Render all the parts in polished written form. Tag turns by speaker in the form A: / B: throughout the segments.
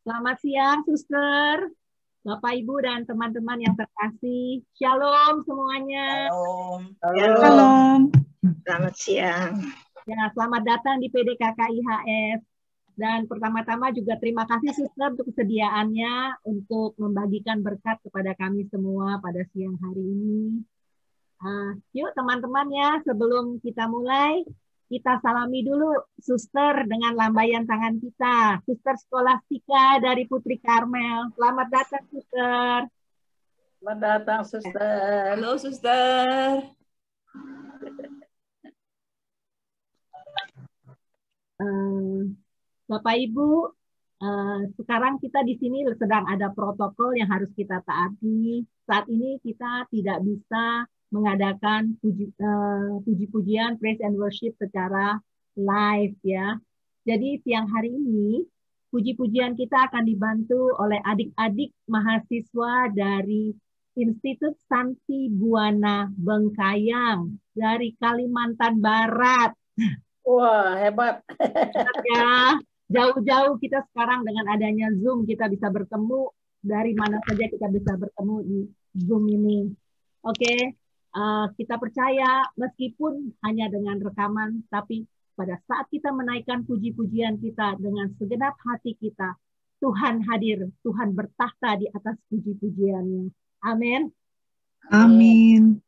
A: Selamat siang, Suster, Bapak, Ibu, dan teman-teman yang terkasih. Shalom semuanya.
B: Shalom.
C: Shalom. Selamat siang.
A: Ya, selamat datang di PDKK IHF. Dan pertama-tama juga terima kasih Suster untuk kesediaannya untuk membagikan berkat kepada kami semua pada siang hari ini. Yuk teman-teman ya, sebelum kita mulai, kita salami dulu Suster dengan lambaian tangan kita. Suster Skolastika dari Putri Karmel. Selamat datang Suster.
B: Selamat datang Suster.
D: Halo Suster.
A: Bapak Ibu, sekarang kita di sini sedang ada protokol yang harus kita taati. Saat ini kita tidak bisa mengadakan puji-pujian, praise and worship secara live ya. Jadi siang hari ini puji-pujian kita akan dibantu oleh adik-adik mahasiswa dari Institut Santi Buana Bengkayang dari Kalimantan Barat.
B: Wah, hebat.
A: Ya, jauh-jauh kita sekarang dengan adanya Zoom kita bisa bertemu dari mana saja kita bisa bertemu di Zoom ini. Oke. Kita percaya meskipun hanya dengan rekaman, tapi pada saat kita menaikkan puji-pujian kita dengan segenap hati kita, Tuhan hadir, Tuhan bertahta di atas puji-pujiannya. Amin.
C: Amin.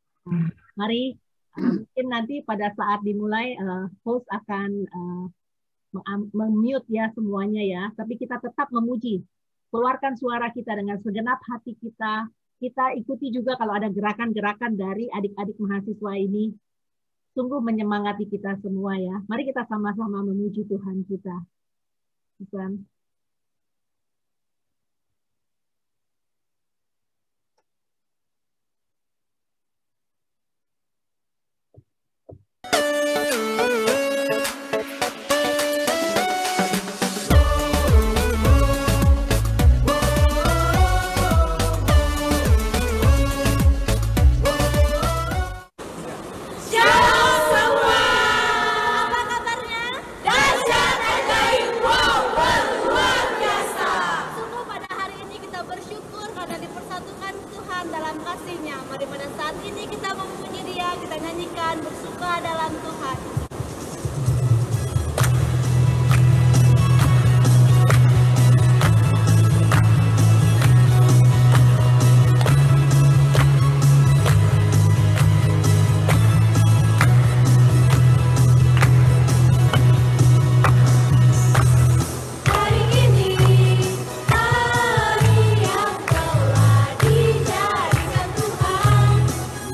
A: Mari, mungkin nanti pada saat dimulai, host akan mem-mute ya semuanya ya, tapi kita tetap memuji. Keluarkan suara kita dengan segenap hati kita. Kita ikuti juga kalau ada gerakan-gerakan dari adik-adik mahasiswa ini. Sungguh menyemangati kita semua ya. Mari kita sama-sama memuji Tuhan kita. Tuhan.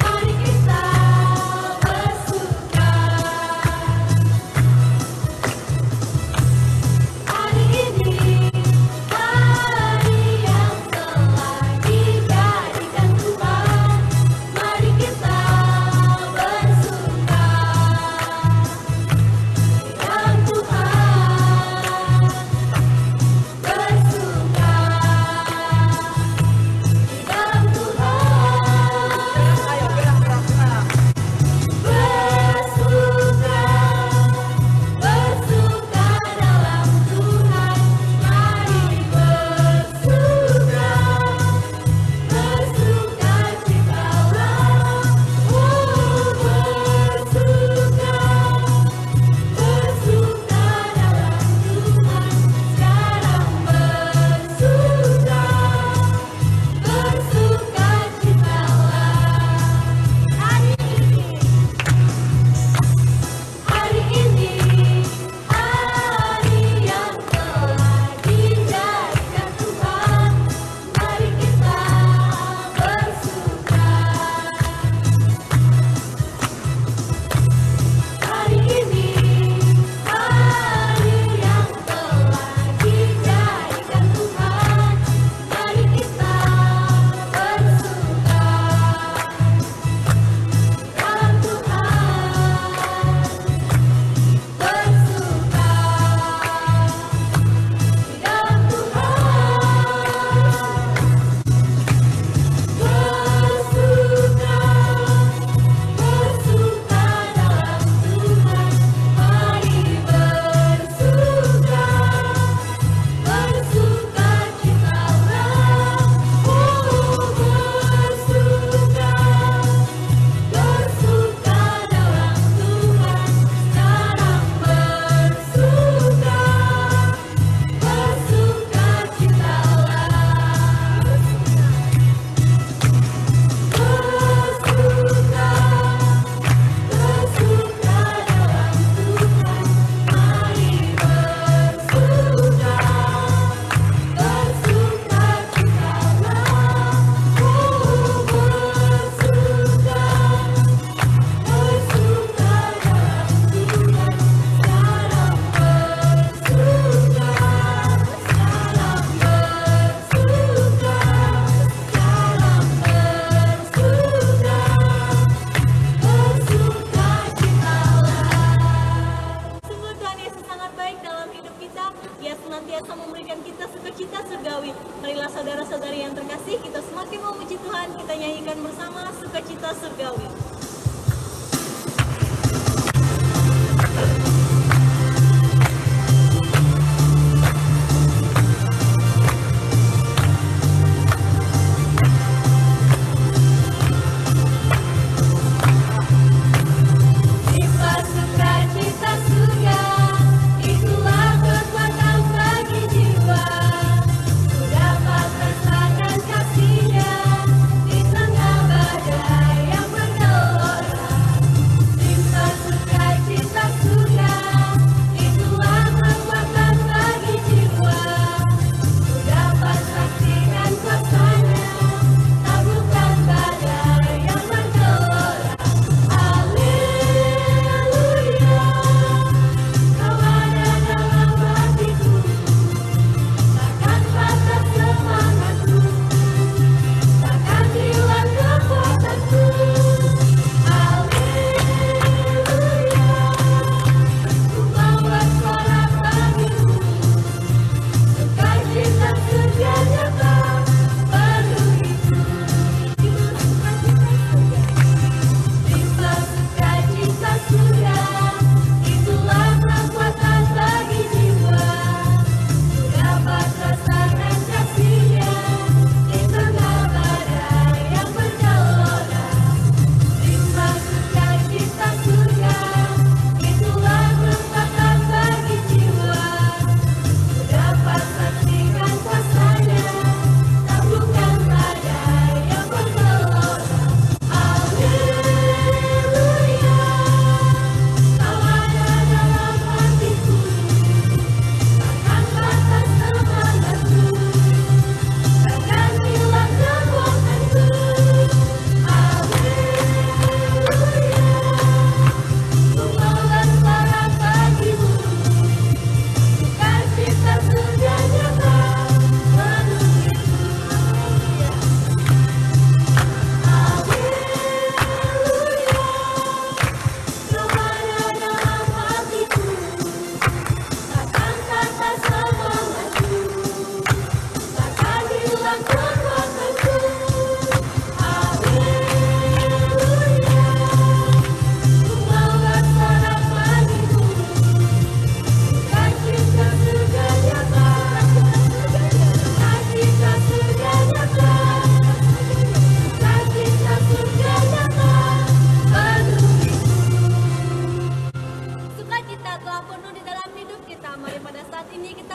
E: Mari kita bersuka.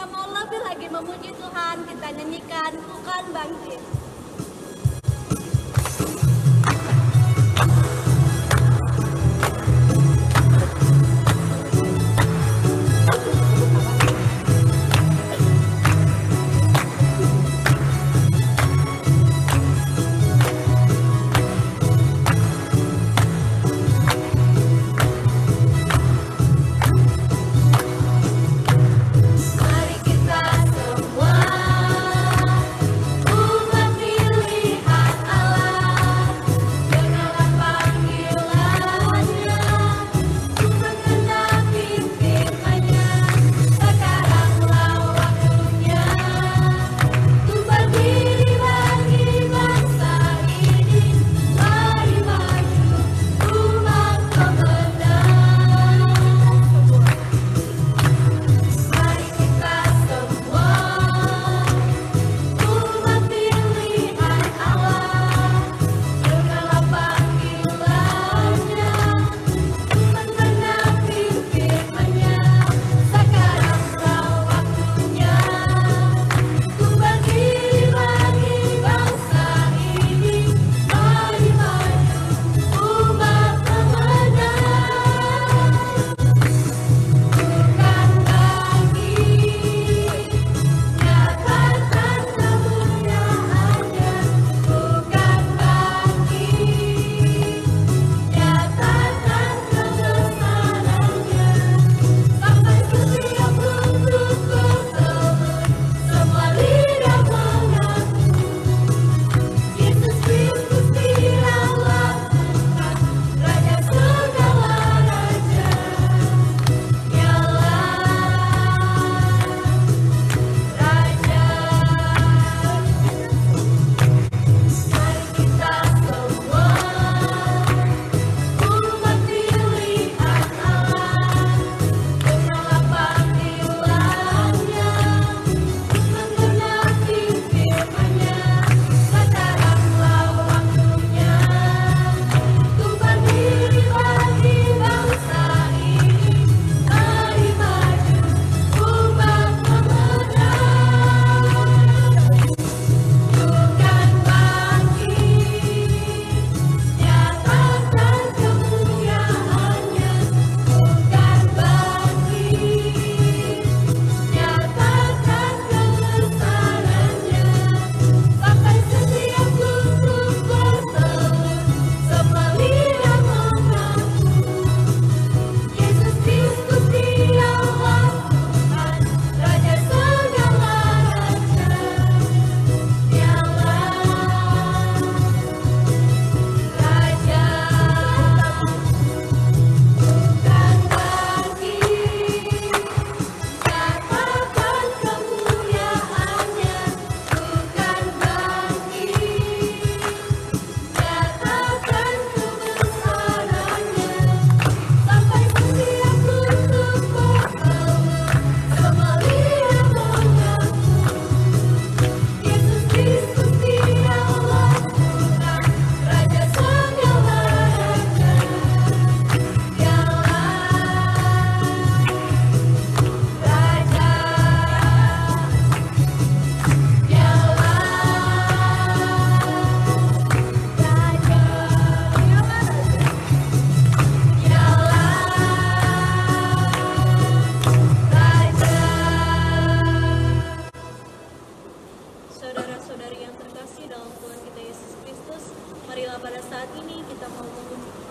D: kita mau lebih lagi memuji Tuhan, kita nyanyikan Bukan Bangkit.
E: Mari kita semua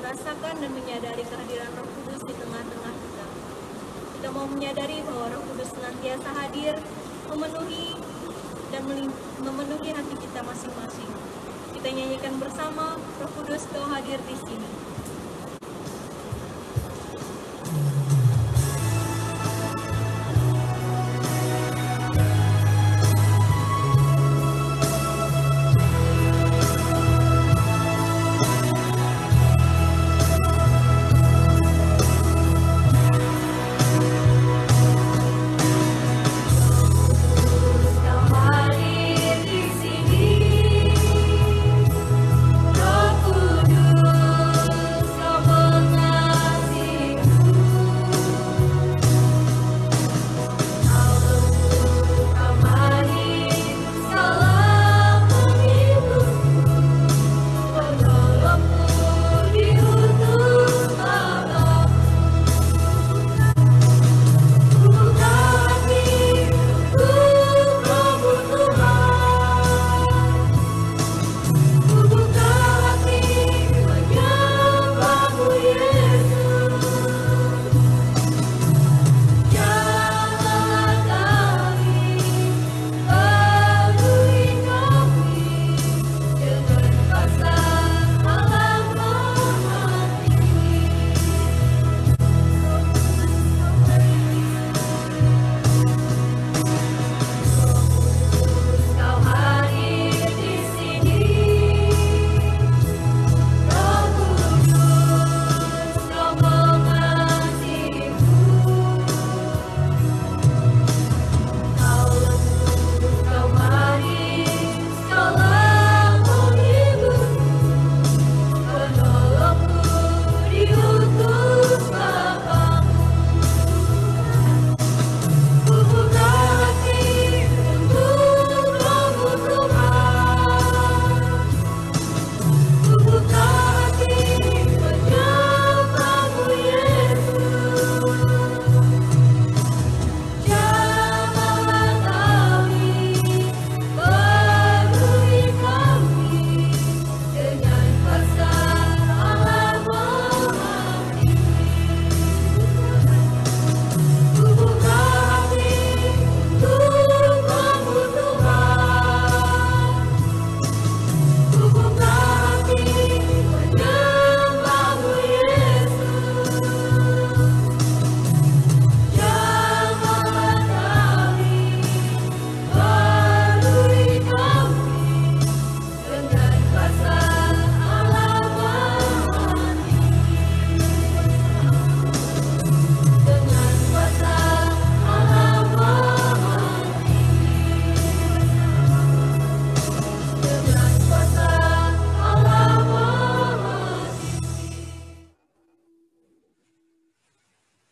D: merasakan dan menyadari kehadiran Roh Kudus di tengah-tengah kita. Kita mau menyadari bahwa Roh Kudus senantiasa hadir, memenuhi hati kita masing-masing. Kita nyanyikan bersama, Roh Kudus Kau hadir di sini.
E: Roh Kudus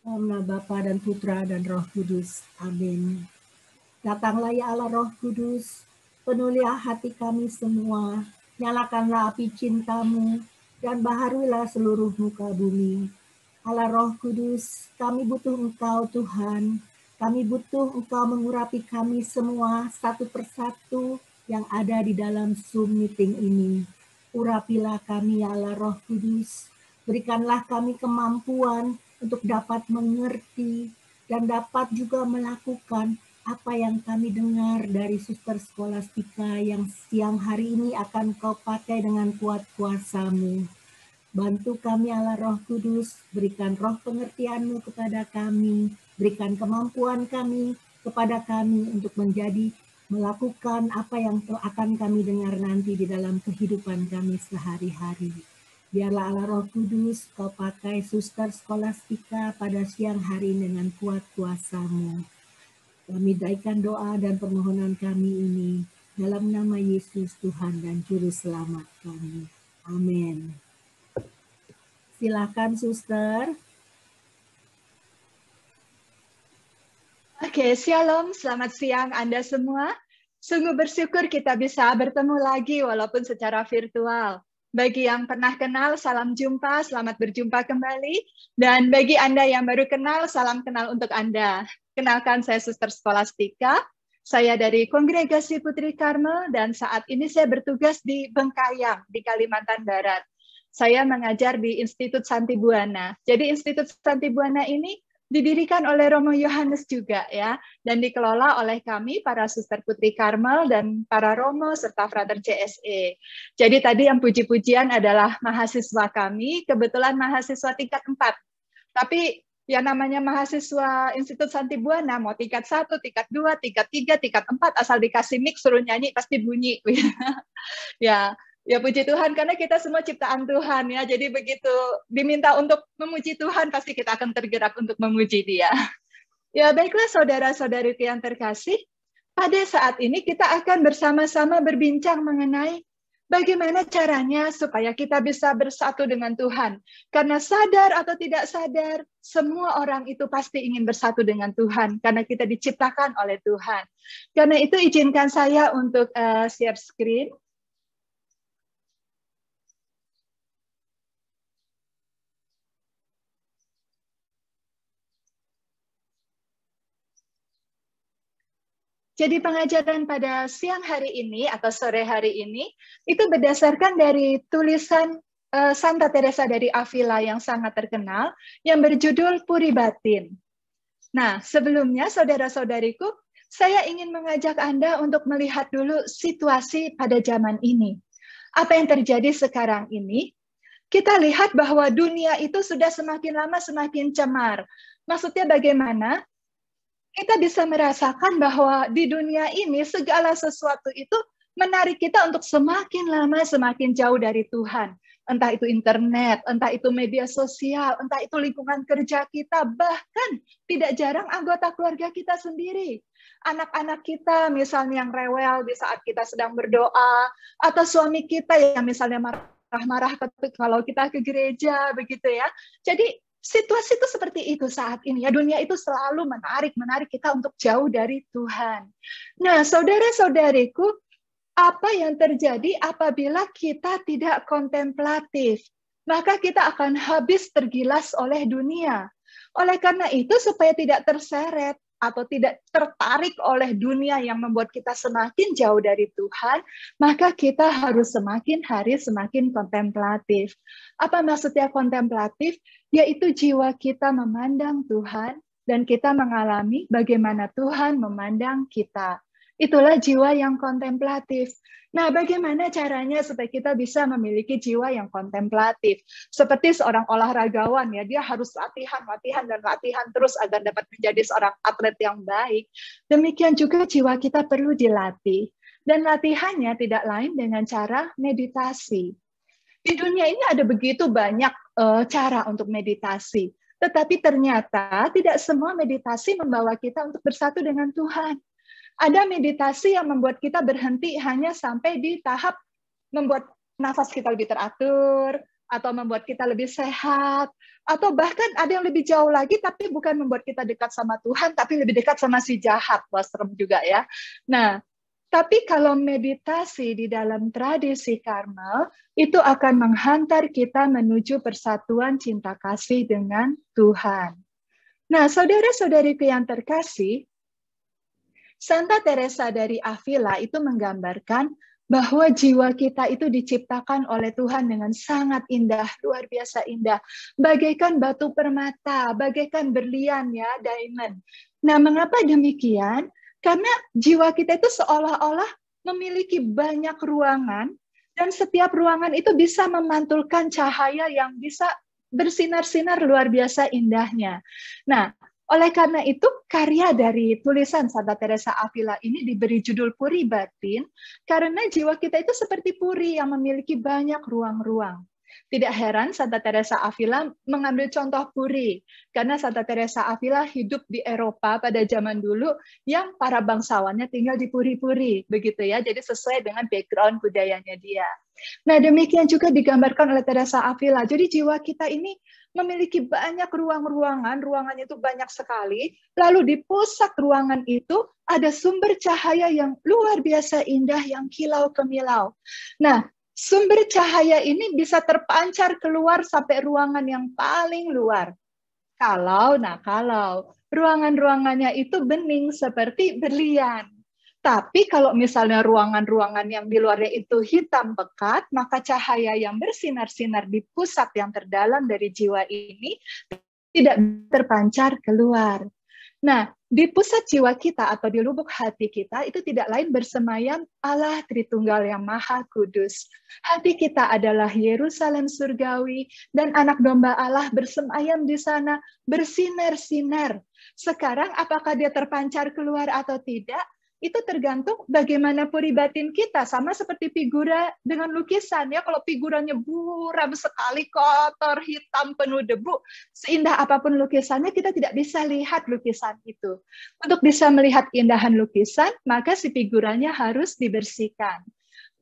A: Dalam nama Bapa dan Putra dan Roh Kudus. Amin. Datanglah ya Allah Roh Kudus, penuhilah hati kami semua, nyalakanlah api cinta-Mu, dan baharuilah seluruh muka bumi. Allah Roh Kudus, kami butuh Engkau Tuhan, kami butuh Engkau mengurapi kami semua satu persatu yang ada di dalam Zoom meeting ini. Urapilah kami ya Allah Roh Kudus, berikanlah kami kemampuan untuk dapat mengerti dan dapat juga melakukan apa yang kami dengar dari Suster Skolastika yang siang hari ini akan Kau pakai dengan kuat kuasa-Mu. Bantu kami Allah Roh Kudus, berikan roh pengertian-Mu kepada kami, berikan kemampuan kami kepada kami untuk melakukan apa yang akan kami dengar nanti di dalam kehidupan kami sehari-hari. Biarlah Allah Roh Kudus Kau pakai Suster Skolastika pada siang hari dengan kuat kuasa-Mu. Kami daikan doa dan permohonan kami ini dalam nama Yesus Tuhan dan Juru Selamat kami. Amin. Silakan Suster.
C: Oke, shalom, selamat siang Anda semua. Sungguh bersyukur kita bisa bertemu lagi walaupun secara virtual. Bagi yang pernah kenal, salam jumpa, selamat berjumpa kembali. Dan bagi Anda yang baru kenal, salam kenal untuk Anda. Kenalkan, saya Suster Skolastika. Saya dari Kongregasi Putri Karmel dan saat ini saya bertugas di Bengkayang, di Kalimantan Barat. Saya mengajar di Institut Santibuana. Jadi Institut Santibuana ini didirikan oleh Romo Yohanes juga ya, dan dikelola oleh kami para Suster Putri Karmel dan para Romo serta Frater CSE. Jadi tadi yang puji-pujian adalah mahasiswa kami, kebetulan mahasiswa tingkat 4. Tapi ya namanya mahasiswa Institut Santibuana, mau tingkat 1, tingkat 2, tingkat 3, tingkat 4, asal dikasih mic suruh nyanyi pasti bunyi. Ya puji Tuhan, karena kita semua ciptaan Tuhan ya, jadi begitu diminta untuk memuji Tuhan, pasti kita akan tergerak untuk memuji Dia. Ya baiklah saudara-saudariku yang terkasih, pada saat ini kita akan bersama-sama berbincang mengenai bagaimana caranya supaya kita bisa bersatu dengan Tuhan. Karena sadar atau tidak sadar, semua orang itu pasti ingin bersatu dengan Tuhan, karena kita diciptakan oleh Tuhan. Karena itu izinkan saya untuk share screen. Jadi pengajaran pada siang hari ini atau sore hari ini itu berdasarkan dari tulisan Santa Teresa dari Avila yang sangat terkenal yang berjudul Puri Batin. Nah, sebelumnya saudara-saudariku, saya ingin mengajak Anda untuk melihat dulu situasi pada zaman ini. Apa yang terjadi sekarang ini? Kita lihat bahwa dunia itu sudah semakin lama semakin cemar. Maksudnya bagaimana? Kita bisa merasakan bahwa di dunia ini segala sesuatu itu menarik kita untuk semakin lama semakin jauh dari Tuhan. Entah itu internet, entah itu media sosial, entah itu lingkungan kerja kita, bahkan tidak jarang anggota keluarga kita sendiri. Anak-anak kita misalnya yang rewel di saat kita sedang berdoa, atau suami kita yang misalnya marah-marah kalau kita ke gereja, begitu ya. Jadi situasi itu seperti itu saat ini ya, dunia itu selalu menarik kita untuk jauh dari Tuhan. Nah, saudara-saudariku, apa yang terjadi apabila kita tidak kontemplatif? Maka kita akan habis tergilas oleh dunia. Oleh karena itu, supaya tidak terseret atau tidak tertarik oleh dunia yang membuat kita semakin jauh dari Tuhan, maka kita harus semakin hari semakin kontemplatif. Apa maksudnya kontemplatif? Yaitu jiwa kita memandang Tuhan dan kita mengalami bagaimana Tuhan memandang kita. Itulah jiwa yang kontemplatif. Nah, bagaimana caranya supaya kita bisa memiliki jiwa yang kontemplatif? Seperti seorang olahragawan ya, dia harus latihan terus agar dapat menjadi seorang atlet yang baik. Demikian juga jiwa kita perlu dilatih. Dan latihannya tidak lain dengan cara meditasi. Di dunia ini ada begitu banyak cara untuk meditasi. Tetapi ternyata tidak semua meditasi membawa kita untuk bersatu dengan Tuhan. Ada meditasi yang membuat kita berhenti hanya sampai di tahap membuat nafas kita lebih teratur, atau membuat kita lebih sehat, Atau bahkan ada yang lebih jauh lagi, tapi bukan membuat kita dekat sama Tuhan, tapi lebih dekat sama si jahat. Wah, serem juga ya. Nah, tapi kalau meditasi di dalam tradisi Karmel, itu akan menghantar kita menuju persatuan cinta kasih dengan Tuhan. Nah, saudara-saudariku yang terkasih, Santa Teresa dari Avila itu menggambarkan bahwa jiwa kita itu diciptakan oleh Tuhan dengan sangat indah, luar biasa indah. Bagaikan batu permata, bagaikan berlian ya, diamond. Nah, mengapa demikian? Karena jiwa kita itu seolah-olah memiliki banyak ruangan, dan setiap ruangan itu bisa memantulkan cahaya yang bisa bersinar-sinar luar biasa indahnya. Nah, oleh karena itu, karya dari tulisan Santa Teresa Avila ini diberi judul Puri Batin, karena jiwa kita itu seperti puri yang memiliki banyak ruang-ruang. Tidak heran Santa Teresa Avila mengambil contoh puri, karena Santa Teresa Avila hidup di Eropa pada zaman dulu yang para bangsawannya tinggal di puri-puri, begitu ya. Jadi sesuai dengan background budayanya dia. Nah, demikian juga digambarkan oleh Teresa Avila. Jadi jiwa kita ini memiliki banyak ruang-ruangan, ruangannya itu banyak sekali, lalu di pusat ruangan itu ada sumber cahaya yang luar biasa indah yang kilau kemilau. Nah, sumber cahaya ini bisa terpancar keluar sampai ruangan yang paling luar. Kalau ruangan-ruangannya itu bening seperti berlian. Tapi kalau misalnya ruangan-ruangan yang di luarnya itu hitam pekat, maka cahaya yang bersinar-sinar di pusat yang terdalam dari jiwa ini tidak terpancar keluar. Nah, di pusat jiwa kita atau di lubuk hati kita itu tidak lain bersemayam Allah Tritunggal yang Maha Kudus. Hati kita adalah Yerusalem surgawi dan anak domba Allah bersemayam di sana bersinar-sinar. Sekarang apakah dia terpancar keluar atau tidak? Itu tergantung bagaimana puri batin kita. Sama seperti figura dengan lukisan ya. Kalau figuranya buram sekali, kotor, hitam, penuh debu, seindah apapun lukisannya, kita tidak bisa lihat lukisan itu. Untuk bisa melihat keindahan lukisan, maka si figuranya harus dibersihkan.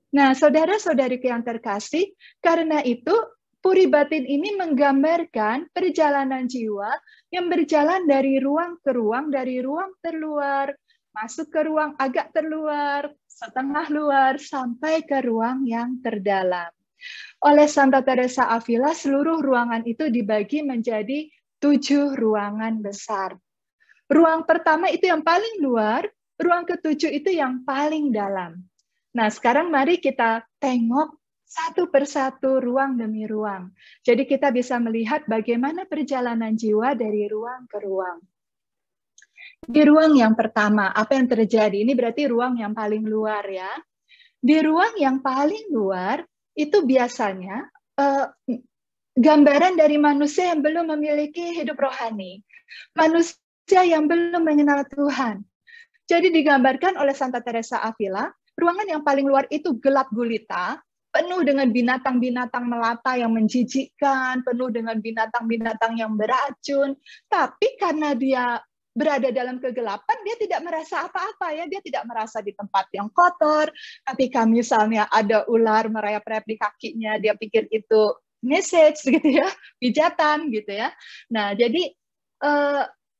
C: Nah, saudara-saudariku yang terkasih, karena itu puri batin ini menggambarkan perjalanan jiwa yang berjalan dari ruang ke ruang, dari ruang terluar, masuk ke ruang agak terluar, setengah luar, sampai ke ruang yang terdalam. Oleh Santa Teresa Avila, seluruh ruangan itu dibagi menjadi 7 ruangan besar. Ruang pertama itu yang paling luar, ruang ke-7 itu yang paling dalam. Nah, sekarang mari kita tengok satu persatu ruang demi ruang. Jadi kita bisa melihat bagaimana perjalanan jiwa dari ruang ke ruang. Di ruang yang pertama, apa yang terjadi? Ini berarti ruang yang paling luar ya. Di ruang yang paling luar, itu biasanya gambaran dari manusia yang belum memiliki hidup rohani. Manusia yang belum mengenal Tuhan. Jadi digambarkan oleh Santa Teresa Avila, ruangan yang paling luar itu gelap gulita, penuh dengan binatang-binatang melata yang menjijikkan, penuh dengan binatang-binatang yang beracun. Tapi karena dia berada dalam kegelapan, dia tidak merasa apa-apa ya, dia tidak merasa di tempat yang kotor. Ketika misalnya ada ular merayap-rayap di kakinya, dia pikir itu message gitu ya, pijatan gitu ya. Nah, jadi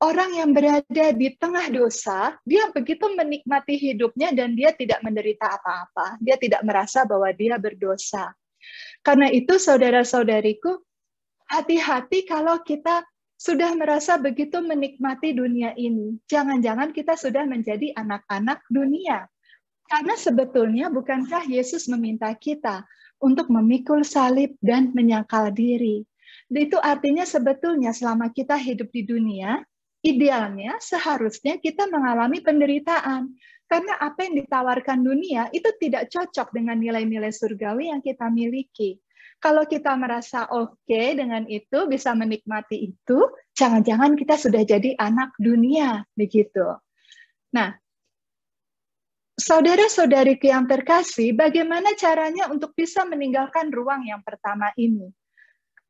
C: orang yang berada di tengah dosa, dia begitu menikmati hidupnya dan dia tidak menderita apa-apa. Dia tidak merasa bahwa dia berdosa. Karena itu saudara-saudariku, hati-hati kalau kita sudah merasa begitu menikmati dunia ini. Jangan-jangan kita sudah menjadi anak-anak dunia. Karena sebetulnya bukankah Yesus meminta kita untuk memikul salib dan menyangkal diri. Itu artinya sebetulnya selama kita hidup di dunia, idealnya seharusnya kita mengalami penderitaan. Karena apa yang ditawarkan dunia itu tidak cocok dengan nilai-nilai surgawi yang kita miliki. Kalau kita merasa oke dengan itu, bisa menikmati itu, jangan-jangan kita sudah jadi anak dunia, begitu. Nah, saudara-saudariku yang terkasih, bagaimana caranya untuk bisa meninggalkan ruang yang pertama ini?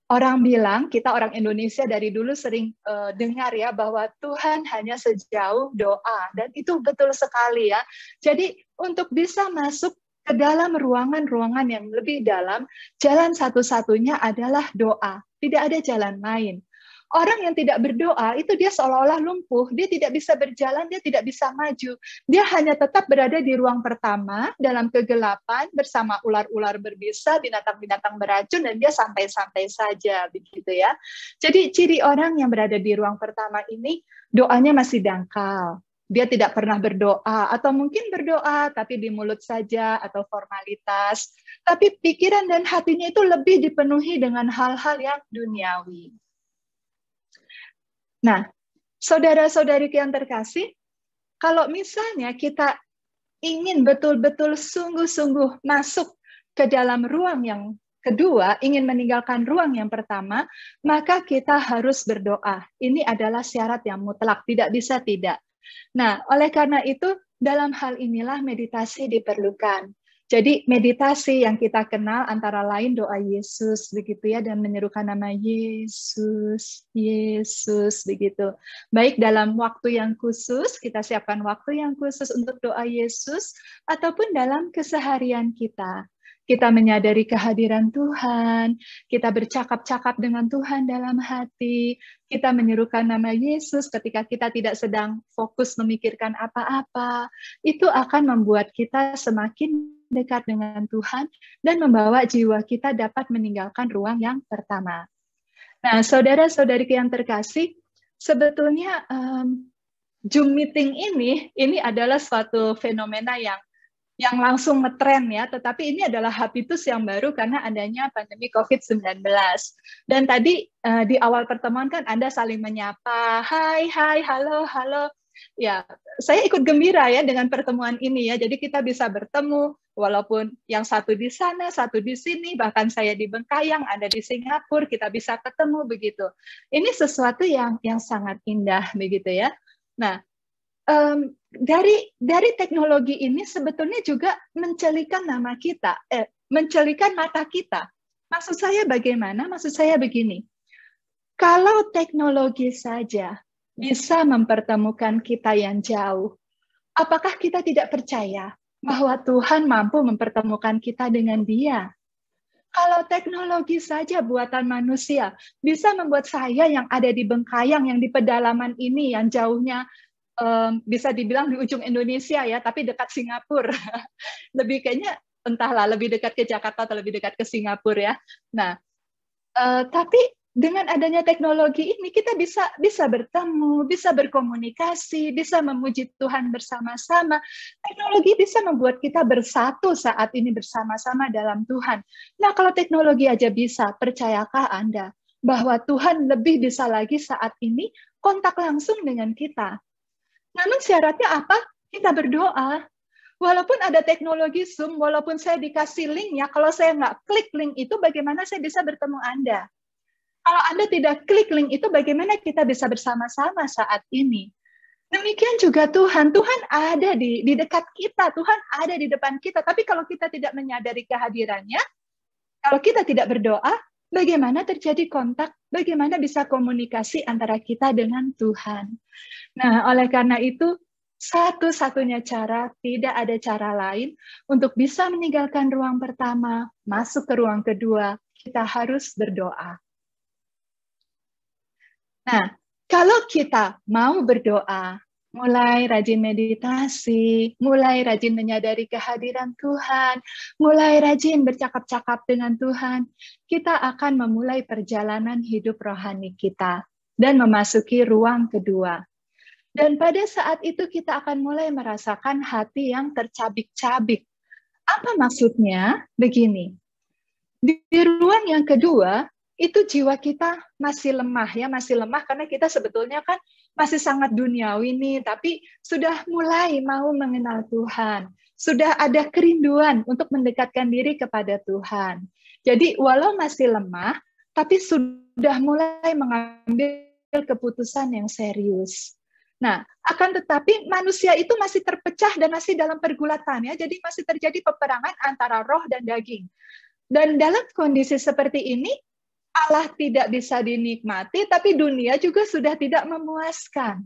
C: Orang bilang, kita orang Indonesia dari dulu sering dengar ya, bahwa Tuhan hanya sejauh doa. Dan itu betul sekali ya. Jadi untuk bisa masuk ke dalam ruangan-ruangan yang lebih dalam, jalan satu-satunya adalah doa. Tidak ada jalan lain. Orang yang tidak berdoa itu dia seolah-olah lumpuh, dia tidak bisa berjalan, dia tidak bisa maju. Dia hanya tetap berada di ruang pertama dalam kegelapan bersama ular-ular berbisa, binatang-binatang beracun, dan dia santai-santai saja begitu ya. Jadi ciri orang yang berada di ruang pertama ini doanya masih dangkal. Dia tidak pernah berdoa, atau mungkin berdoa tapi di mulut saja atau formalitas. Tapi pikiran dan hatinya itu lebih dipenuhi dengan hal-hal yang duniawi. Nah, saudara-saudariku yang terkasih, kalau misalnya kita ingin betul-betul sungguh-sungguh masuk ke dalam ruang yang kedua, ingin meninggalkan ruang yang pertama, maka kita harus berdoa. Ini adalah syarat yang mutlak, tidak bisa tidak. Nah, oleh karena itu, dalam hal inilah meditasi diperlukan. Jadi meditasi yang kita kenal antara lain doa Yesus begitu ya, dan menyerukan nama Yesus, Yesus begitu. Baik dalam waktu yang khusus, kita siapkan waktu yang khusus untuk doa Yesus, ataupun dalam keseharian kita. Kita menyadari kehadiran Tuhan, kita bercakap-cakap dengan Tuhan dalam hati, kita menyerukan nama Yesus ketika kita tidak sedang fokus memikirkan apa-apa. Itu akan membuat kita semakin dekat dengan Tuhan dan membawa jiwa kita dapat meninggalkan ruang yang pertama. Nah, saudara-saudariku yang terkasih, sebetulnya Zoom meeting ini adalah suatu fenomena yang langsung ngetren ya, tetapi ini adalah habitus yang baru karena adanya pandemi COVID-19. Dan tadi di awal pertemuan kan Anda saling menyapa, hai, halo, halo. Ya, saya ikut gembira ya dengan pertemuan ini ya. Jadi kita bisa bertemu walaupun yang satu di sana, satu di sini, bahkan saya di Bengkayang, Anda di Singapura, kita bisa ketemu begitu. Ini sesuatu yang sangat indah begitu ya. Nah, dari teknologi ini sebetulnya juga mencelikan nama kita, mencelikan mata kita. Maksud saya bagaimana? Maksud saya begini. Kalau teknologi saja bisa mempertemukan kita yang jauh, apakah kita tidak percaya bahwa Tuhan mampu mempertemukan kita dengan Dia? Kalau teknologi saja buatan manusia bisa membuat saya yang ada di Bengkayang, yang di pedalaman ini, yang jauhnya bisa dibilang di ujung Indonesia ya, tapi dekat Singapura. Lebih kayaknya entahlah lebih dekat ke Jakarta atau lebih dekat ke Singapura ya. Nah, tapi dengan adanya teknologi ini kita bisa bertemu, bisa berkomunikasi, bisa memuji Tuhan bersama-sama. Teknologi bisa membuat kita bersatu saat ini bersama-sama dalam Tuhan. Nah, kalau teknologi aja bisa, percayakah Anda bahwa Tuhan lebih bisa lagi saat ini kontak langsung dengan kita? Namun syaratnya apa? Kita berdoa. Walaupun ada teknologi Zoom, walaupun saya dikasih linknya, kalau saya nggak klik link itu, bagaimana saya bisa bertemu Anda? Kalau Anda tidak klik link itu, bagaimana kita bisa bersama-sama saat ini? Demikian juga Tuhan. Tuhan ada di dekat kita, Tuhan ada di depan kita. Tapi kalau kita tidak menyadari kehadirannya, kalau kita tidak berdoa, bagaimana terjadi kontak? Bagaimana bisa komunikasi antara kita dengan Tuhan? Nah, oleh karena itu, satu-satunya cara, tidak ada cara lain untuk bisa meninggalkan ruang pertama, masuk ke ruang kedua, kita harus berdoa. Nah, kalau kita mau berdoa, mulai rajin meditasi, mulai rajin menyadari kehadiran Tuhan, mulai rajin bercakap-cakap dengan Tuhan, kita akan memulai perjalanan hidup rohani kita dan memasuki ruang kedua. Dan pada saat itu kita akan mulai merasakan hati yang tercabik-cabik. Apa maksudnya? Begini, di ruang yang kedua, itu jiwa kita masih lemah ya, masih lemah karena kita sebetulnya kan masih sangat duniawi nih, tapi sudah mulai mau mengenal Tuhan. Sudah ada kerinduan untuk mendekatkan diri kepada Tuhan. Jadi walau masih lemah, tapi sudah mulai mengambil keputusan yang serius. Nah, akan tetapi manusia itu masih terpecah dan masih dalam pergulatan ya, jadi masih terjadi peperangan antara roh dan daging. Dan dalam kondisi seperti ini, Allah tidak bisa dinikmati, tapi dunia juga sudah tidak memuaskan.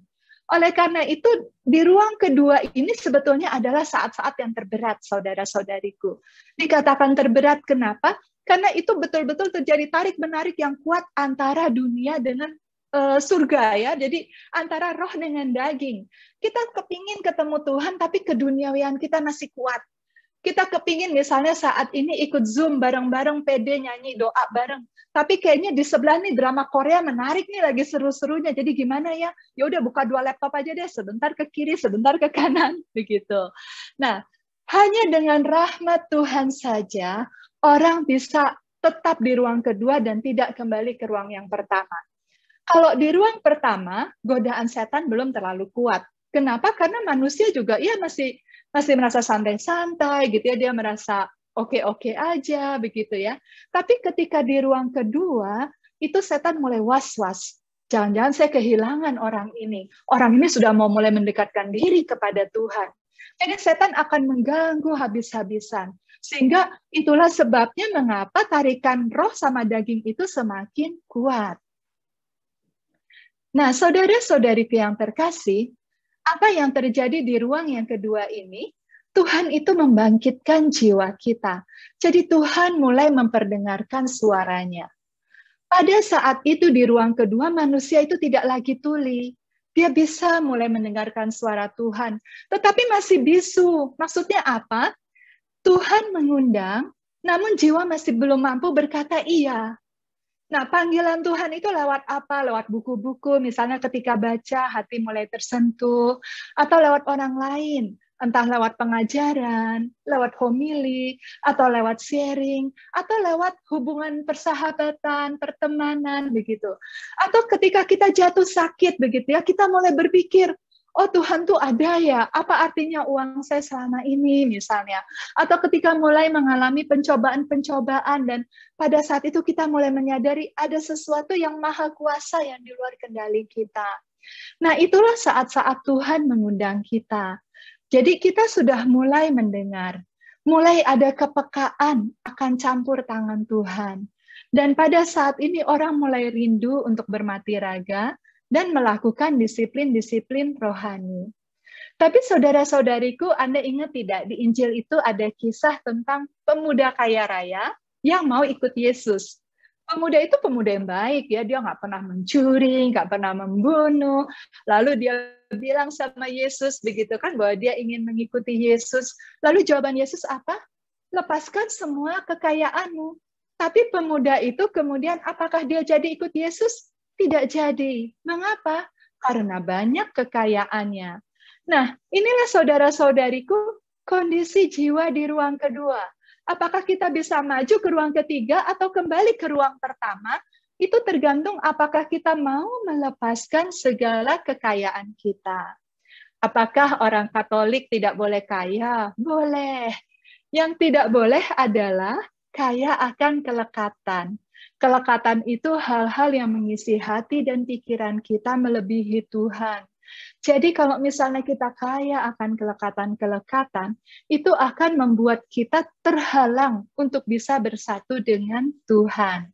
C: Oleh karena itu, di ruang kedua ini sebetulnya adalah saat-saat yang terberat, saudara-saudariku. Dikatakan terberat, kenapa? Karena itu betul-betul terjadi tarik-menarik yang kuat antara dunia dengan surga, ya. Jadi antara roh dengan daging. Kita kepingin ketemu Tuhan, tapi keduniawian kita masih kuat. Kita kepingin misalnya saat ini ikut Zoom bareng-bareng, pede nyanyi doa bareng. Tapi kayaknya di sebelah nih drama Korea menarik nih, lagi seru-serunya. Jadi gimana ya? Ya udah buka 2 laptop aja deh, sebentar ke kiri, sebentar ke kanan, begitu. Nah, hanya dengan rahmat Tuhan saja orang bisa tetap di ruang kedua dan tidak kembali ke ruang yang pertama. Kalau di ruang pertama, godaan setan belum terlalu kuat. Kenapa? Karena manusia juga ya masih merasa santai-santai gitu ya, dia merasa oke-oke aja begitu ya. Tapi ketika di ruang kedua, itu setan mulai was-was. Jangan-jangan saya kehilangan orang ini. Orang ini sudah mau mulai mendekatkan diri kepada Tuhan. Jadi setan akan mengganggu habis-habisan. Sehingga itulah sebabnya mengapa tarikan roh sama daging itu semakin kuat. Nah, saudara-saudariku yang terkasih, apa yang terjadi di ruang yang kedua ini? Tuhan itu membangkitkan jiwa kita. Jadi Tuhan mulai memperdengarkan suaranya. Pada saat itu di ruang kedua, manusia itu tidak lagi tuli. Dia bisa mulai mendengarkan suara Tuhan. Tetapi masih bisu. Maksudnya apa? Tuhan mengundang, namun jiwa masih belum mampu berkata iya. Nah, panggilan Tuhan itu lewat apa? Lewat buku-buku, misalnya ketika baca, hati mulai tersentuh, atau lewat orang lain, entah lewat pengajaran, lewat homili, atau lewat sharing, atau lewat hubungan persahabatan, pertemanan, begitu. Atau ketika kita jatuh sakit, begitu ya, kita mulai berpikir, oh Tuhan tuh ada ya, apa artinya uang saya selama ini misalnya. Atau ketika mulai mengalami pencobaan-pencobaan dan pada saat itu kita mulai menyadari ada sesuatu yang maha kuasa yang di luar kendali kita. Nah itulah saat-saat Tuhan mengundang kita. Jadi kita sudah mulai mendengar, mulai ada kepekaan akan campur tangan Tuhan. Dan pada saat ini orang mulai rindu untuk bermati raga, dan melakukan disiplin-disiplin rohani. Tapi saudara-saudariku, Anda ingat tidak, di Injil itu ada kisah tentang pemuda kaya raya yang mau ikut Yesus. Pemuda itu pemuda yang baik, ya, dia nggak pernah mencuri, nggak pernah membunuh. Lalu dia bilang sama Yesus, begitu kan, bahwa dia ingin mengikuti Yesus. Lalu jawaban Yesus apa? Lepaskan semua kekayaanmu. Tapi pemuda itu kemudian, apakah dia jadi ikut Yesus? Tidak jadi. Mengapa? Karena banyak kekayaannya. Nah, inilah saudara-saudariku kondisi jiwa di ruang kedua. Apakah kita bisa maju ke ruang ketiga atau kembali ke ruang pertama? Itu tergantung apakah kita mau melepaskan segala kekayaan kita. Apakah orang Katolik tidak boleh kaya? Boleh. Yang tidak boleh adalah kaya akan kelekatan. Kelekatan itu hal-hal yang mengisi hati dan pikiran kita melebihi Tuhan. Jadi kalau misalnya kita kaya akan kelekatan-kelekatan, itu akan membuat kita terhalang untuk bisa bersatu dengan Tuhan.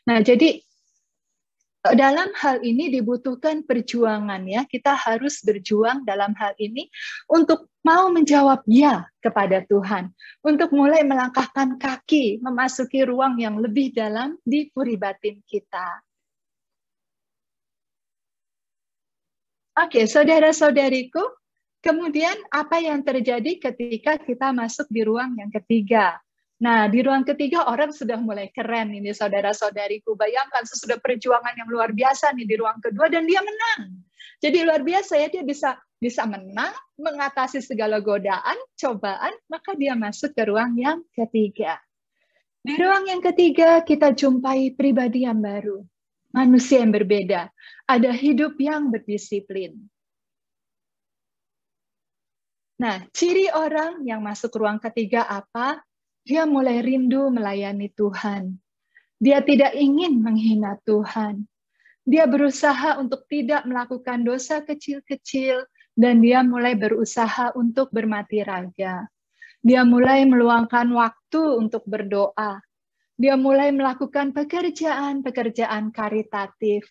C: Nah, jadi dalam hal ini dibutuhkan perjuangan, ya. Kita harus berjuang dalam hal ini untuk mau menjawab ya kepada Tuhan, untuk mulai melangkahkan kaki memasuki ruang yang lebih dalam di puri batin kita. Oke, saudara-saudariku, kemudian apa yang terjadi ketika kita masuk di ruang yang ketiga? Nah, di ruang ketiga orang sudah mulai keren ini, saudara-saudariku. Bayangkan sesudah perjuangan yang luar biasa nih di ruang kedua dan dia menang. Jadi luar biasa ya, dia bisa menang, mengatasi segala godaan, cobaan, maka dia masuk ke ruang yang ketiga. Di ruang yang ketiga kita jumpai pribadi yang baru, manusia yang berbeda, ada hidup yang berdisiplin. Nah, ciri orang yang masuk ruang ketiga apa? Dia mulai rindu melayani Tuhan. Dia tidak ingin menghina Tuhan. Dia berusaha untuk tidak melakukan dosa kecil-kecil, dan dia mulai berusaha untuk bermati raga. Dia mulai meluangkan waktu untuk berdoa. Dia mulai melakukan pekerjaan-pekerjaan karitatif.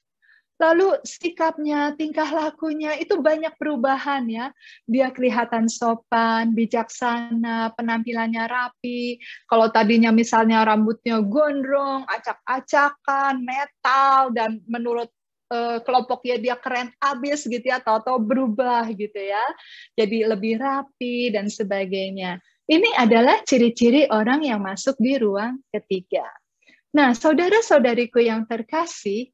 C: Lalu sikapnya, tingkah lakunya itu banyak perubahan ya. Dia kelihatan sopan, bijaksana, penampilannya rapi. Kalau tadinya misalnya rambutnya gondrong, acak-acakan, metal, dan menurut kelompoknya dia keren abis gitu ya, atau berubah gitu ya. Jadi lebih rapi dan sebagainya. Ini adalah ciri-ciri orang yang masuk di ruang ketiga. Nah, saudara-saudariku yang terkasih,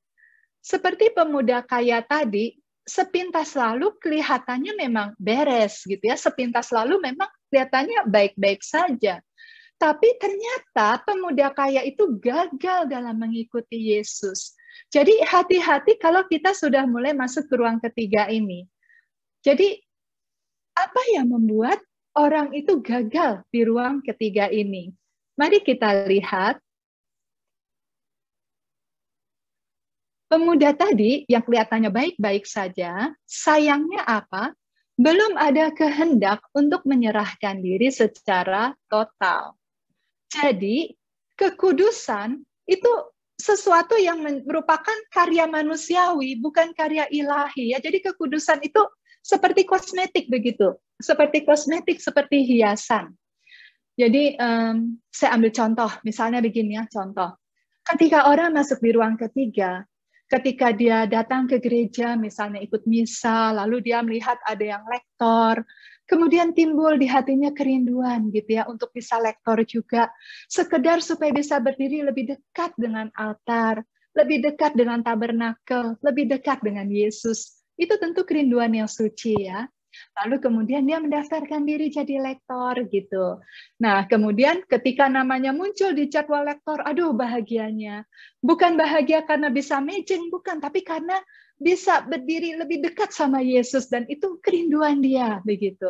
C: seperti pemuda kaya tadi, sepintas lalu kelihatannya memang beres gitu ya, sepintas lalu memang kelihatannya baik-baik saja. Tapi ternyata pemuda kaya itu gagal dalam mengikuti Yesus. Jadi hati-hati kalau kita sudah mulai masuk ke ruang ketiga ini. Jadi apa yang membuat orang itu gagal di ruang ketiga ini? Mari kita lihat. Pemuda tadi yang kelihatannya baik-baik saja, sayangnya apa? Belum ada kehendak untuk menyerahkan diri secara total. Jadi, kekudusan itu sesuatu yang merupakan karya manusiawi, bukan karya ilahi. Ya, jadi kekudusan itu seperti kosmetik begitu, seperti kosmetik, seperti hiasan. Jadi, saya ambil contoh, misalnya begini ya, contoh. Ketika orang masuk di ruang ketiga, ketika dia datang ke gereja, misalnya ikut misa, lalu dia melihat ada yang lektor, kemudian timbul di hatinya kerinduan gitu ya untuk bisa lektor juga, sekedar supaya bisa berdiri lebih dekat dengan altar, lebih dekat dengan tabernakel, lebih dekat dengan Yesus. Itu tentu kerinduan yang suci ya. Lalu kemudian dia mendaftarkan diri jadi lektor gitu. Nah, kemudian ketika namanya muncul di jadwal lektor, aduh bahagianya. Bukan bahagia karena bisa mejeng, bukan, tapi karena bisa berdiri lebih dekat sama Yesus dan itu kerinduan dia begitu.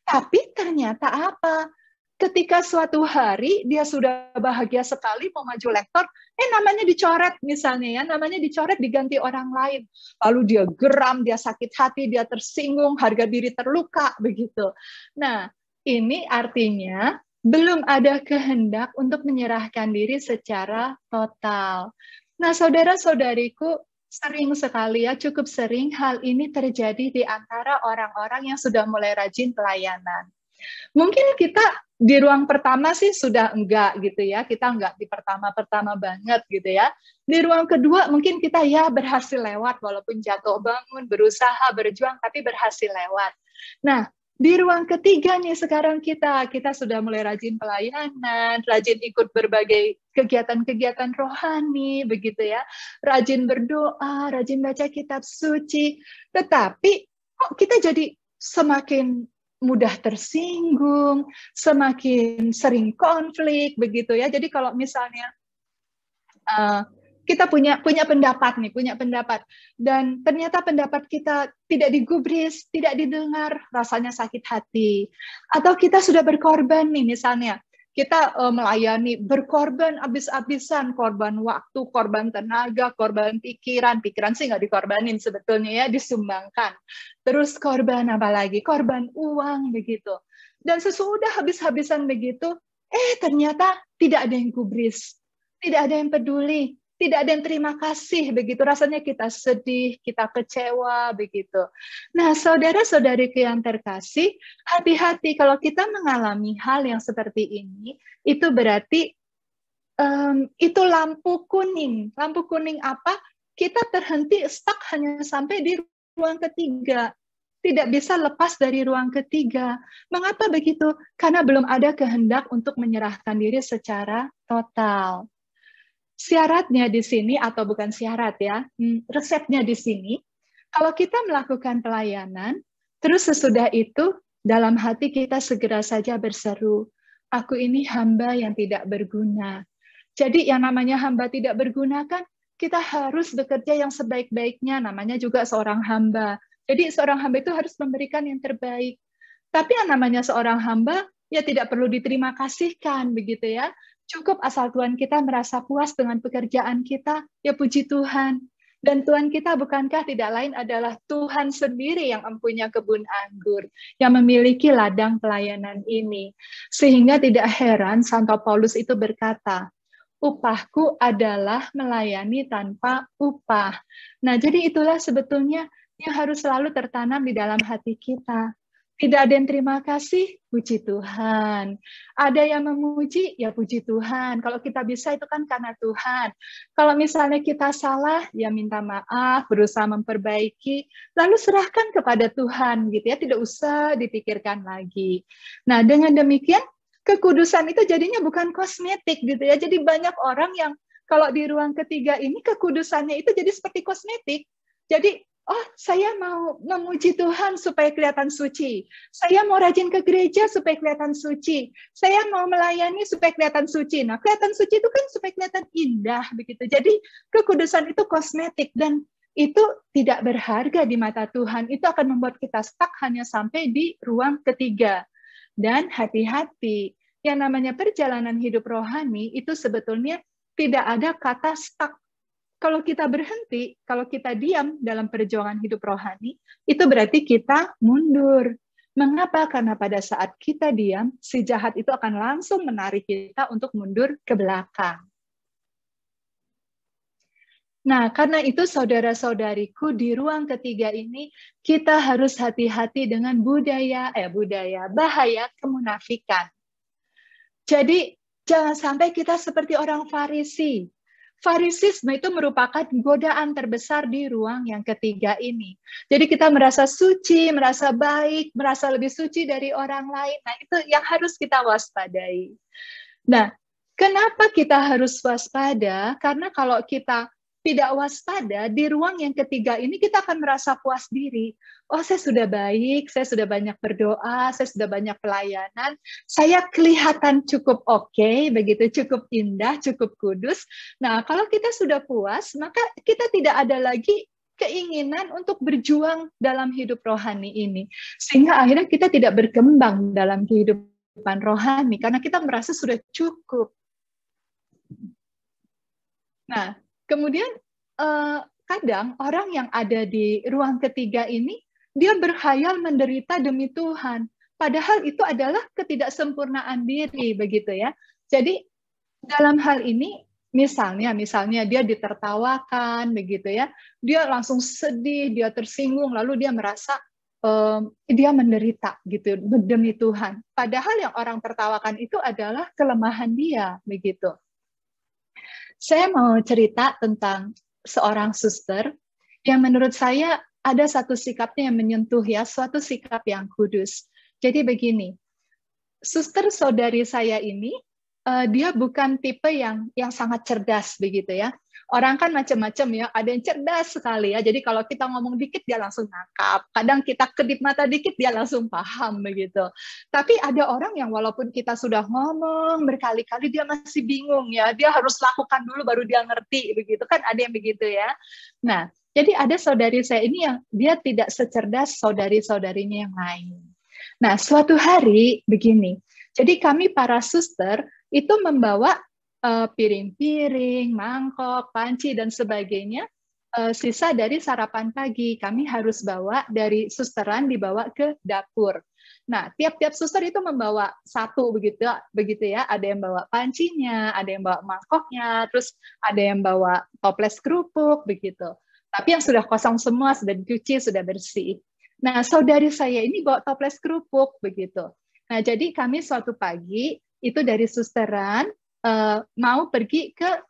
C: Tapi ternyata apa? Ketika suatu hari dia sudah bahagia sekali mau maju lektor, namanya dicoret misalnya ya, namanya dicoret diganti orang lain. Lalu dia geram, dia sakit hati, dia tersinggung, harga diri terluka begitu. Nah, ini artinya belum ada kehendak untuk menyerahkan diri secara total. Nah, saudara-saudariku, sering sekali ya, cukup sering hal ini terjadi di antara orang-orang yang sudah mulai rajin pelayanan. Mungkin kita di ruang pertama sih sudah enggak gitu ya, kita enggak di pertama-pertama banget gitu ya. Di ruang kedua mungkin kita ya berhasil lewat, walaupun jatuh bangun, berusaha, berjuang, tapi berhasil lewat. Nah, di ruang ketiga nih sekarang kita sudah mulai rajin pelayanan, rajin ikut berbagai kegiatan-kegiatan rohani, begitu ya. Rajin berdoa, rajin baca kitab suci, tetapi kok kita jadi semakin mudah tersinggung, semakin sering konflik, begitu ya. Jadi kalau misalnya kita punya pendapat, dan ternyata pendapat kita tidak digubris, tidak didengar, rasanya sakit hati. Atau kita sudah berkorban nih, misalnya kita melayani, berkorban habis-habisan, korban waktu, korban tenaga, korban pikiran sih nggak dikorbanin sebetulnya ya, disumbangkan. Terus korban apa lagi? Korban uang begitu. Dan sesudah habis-habisan begitu, ternyata tidak ada yang gubris, tidak ada yang peduli, tidak ada yang terima kasih begitu. Rasanya kita sedih, kita kecewa begitu. Nah, saudara-saudariku yang terkasih, hati-hati kalau kita mengalami hal yang seperti ini, itu berarti itu lampu kuning. Lampu kuning apa? Kita terhenti, stuck hanya sampai di ruang ketiga. Tidak bisa lepas dari ruang ketiga. Mengapa begitu? Karena belum ada kehendak untuk menyerahkan diri secara total. Syaratnya di sini, atau bukan syarat ya, resepnya di sini, kalau kita melakukan pelayanan, terus sesudah itu dalam hati kita segera saja berseru, aku ini hamba yang tidak berguna. Jadi yang namanya hamba tidak berguna kan, kita harus bekerja yang sebaik-baiknya, namanya juga seorang hamba. Jadi seorang hamba itu harus memberikan yang terbaik. Tapi yang namanya seorang hamba, ya tidak perlu diterima kasihkan, begitu ya. Cukup asal Tuhan kita merasa puas dengan pekerjaan kita, ya puji Tuhan. Dan Tuhan kita bukankah tidak lain adalah Tuhan sendiri yang mempunyai kebun anggur, yang memiliki ladang pelayanan ini. Sehingga tidak heran Santo Paulus itu berkata, upahku adalah melayani tanpa upah. Nah, jadi itulah sebetulnya yang harus selalu tertanam di dalam hati kita. Tidak ada yang terima kasih, puji Tuhan. Ada yang memuji, ya puji Tuhan. Kalau kita bisa itu kan karena Tuhan. Kalau misalnya kita salah, ya minta maaf, berusaha memperbaiki, lalu serahkan kepada Tuhan, gitu ya. Tidak usah dipikirkan lagi. Nah, dengan demikian, kekudusan itu jadinya bukan kosmetik, gitu ya. Jadi banyak orang yang kalau di ruang ketiga ini, kekudusannya itu jadi seperti kosmetik. Jadi, oh, saya mau memuji Tuhan supaya kelihatan suci. Saya mau rajin ke gereja supaya kelihatan suci. Saya mau melayani supaya kelihatan suci. Nah, kelihatan suci itu kan supaya kelihatan indah begitu. Jadi, kekudusan itu kosmetik dan itu tidak berharga di mata Tuhan. Itu akan membuat kita stuck hanya sampai di ruang ketiga. Dan hati-hati, yang namanya perjalanan hidup rohani itu sebetulnya tidak ada kata stuck. Kalau kita berhenti, kalau kita diam dalam perjuangan hidup rohani, itu berarti kita mundur. Mengapa? Karena pada saat kita diam, si jahat itu akan langsung menarik kita untuk mundur ke belakang. Nah, karena itu saudara-saudariku, di ruang ketiga ini, kita harus hati-hati dengan bahaya kemunafikan. Jadi, jangan sampai kita seperti orang Farisi. Farisisme itu merupakan godaan terbesar di ruang yang ketiga ini. Jadi kita merasa suci, merasa baik, merasa lebih suci dari orang lain. Nah, itu yang harus kita waspadai. Nah, kenapa kita harus waspada? Karena kalau kita tidak waspada, di ruang yang ketiga ini kita akan merasa puas diri. Oh, saya sudah baik, saya sudah banyak berdoa, saya sudah banyak pelayanan, saya kelihatan cukup oke, begitu, cukup indah, cukup kudus. Nah, kalau kita sudah puas, maka kita tidak ada lagi keinginan untuk berjuang dalam hidup rohani ini. Sehingga akhirnya kita tidak berkembang dalam kehidupan rohani, karena kita merasa sudah cukup. Nah, kemudian kadang orang yang ada di ruang ketiga ini, dia berkhayal menderita demi Tuhan. Padahal itu adalah ketidaksempurnaan diri, begitu ya. Jadi dalam hal ini, misalnya dia ditertawakan, begitu ya, dia langsung sedih, dia tersinggung, lalu dia merasa dia menderita gitu demi Tuhan. Padahal yang orang tertawakan itu adalah kelemahan dia, begitu. Saya mau cerita tentang seorang suster yang menurut saya ada satu sikapnya yang menyentuh ya, suatu sikap yang kudus. Jadi begini, suster saudari saya ini, dia bukan tipe yang sangat cerdas begitu ya. Orang kan macam-macam ya, ada yang cerdas sekali ya. Jadi kalau kita ngomong dikit dia langsung nangkap. Kadang kita kedip mata dikit dia langsung paham begitu. Tapi ada orang yang walaupun kita sudah ngomong berkali-kali dia masih bingung ya. Dia harus lakukan dulu baru dia ngerti begitu kan, ada yang begitu ya. Nah, jadi ada saudari saya ini yang dia tidak secerdas saudari-saudarinya yang lain. Nah, suatu hari begini. Jadi kami para suster itu membawa piring-piring, mangkok, panci, dan sebagainya, sisa dari sarapan pagi. Kami harus bawa dari susteran, dibawa ke dapur. Nah, tiap-tiap suster itu membawa satu, begitu ya. Ada yang bawa pancinya, ada yang bawa mangkoknya, terus ada yang bawa toples kerupuk, begitu. Tapi yang sudah kosong semua, sudah dicuci, sudah bersih. Nah, saudari saya ini bawa toples kerupuk, begitu. Nah, jadi kami suatu pagi, itu dari susteran, mau pergi ke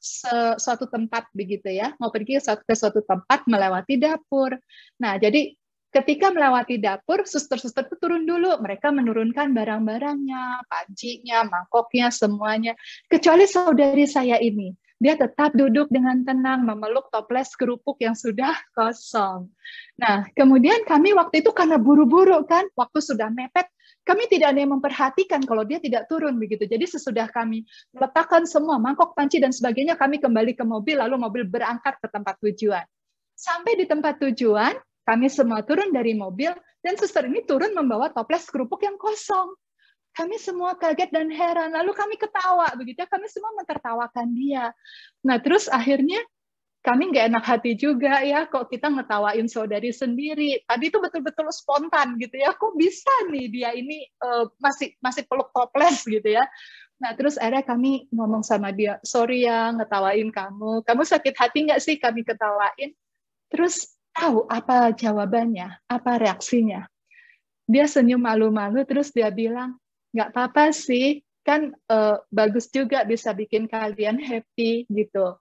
C: suatu tempat begitu ya, mau pergi ke suatu tempat melewati dapur. Nah, jadi ketika melewati dapur, suster-suster itu turun dulu, mereka menurunkan barang-barangnya, pancinya, mangkoknya, semuanya. Kecuali saudari saya ini, dia tetap duduk dengan tenang memeluk toples kerupuk yang sudah kosong. Nah, kemudian kami waktu itu karena buru-buru kan, waktu sudah mepet, kami tidak ada yang memperhatikan kalau dia tidak turun begitu. Jadi sesudah kami meletakkan semua mangkok, panci dan sebagainya, kami kembali ke mobil, lalu mobil berangkat ke tempat tujuan. Sampai di tempat tujuan, kami semua turun dari mobil, dan suster ini turun membawa toples kerupuk yang kosong. Kami semua kaget dan heran, lalu kami ketawa begitu. Kami semua mentertawakan dia. Nah, terus akhirnya kami nggak enak hati juga ya, kok kita ngetawain saudari sendiri. Tadi itu betul-betul spontan gitu ya, kok bisa nih dia ini masih peluk toples gitu ya. Nah, terus akhirnya kami ngomong sama dia, sorry ya ngetawain kamu. Kamu sakit hati nggak sih kami ketawain? Terus tahu apa jawabannya, apa reaksinya? Dia senyum malu-malu, terus dia bilang, nggak apa-apa sih, kan bagus juga bisa bikin kalian happy gitu.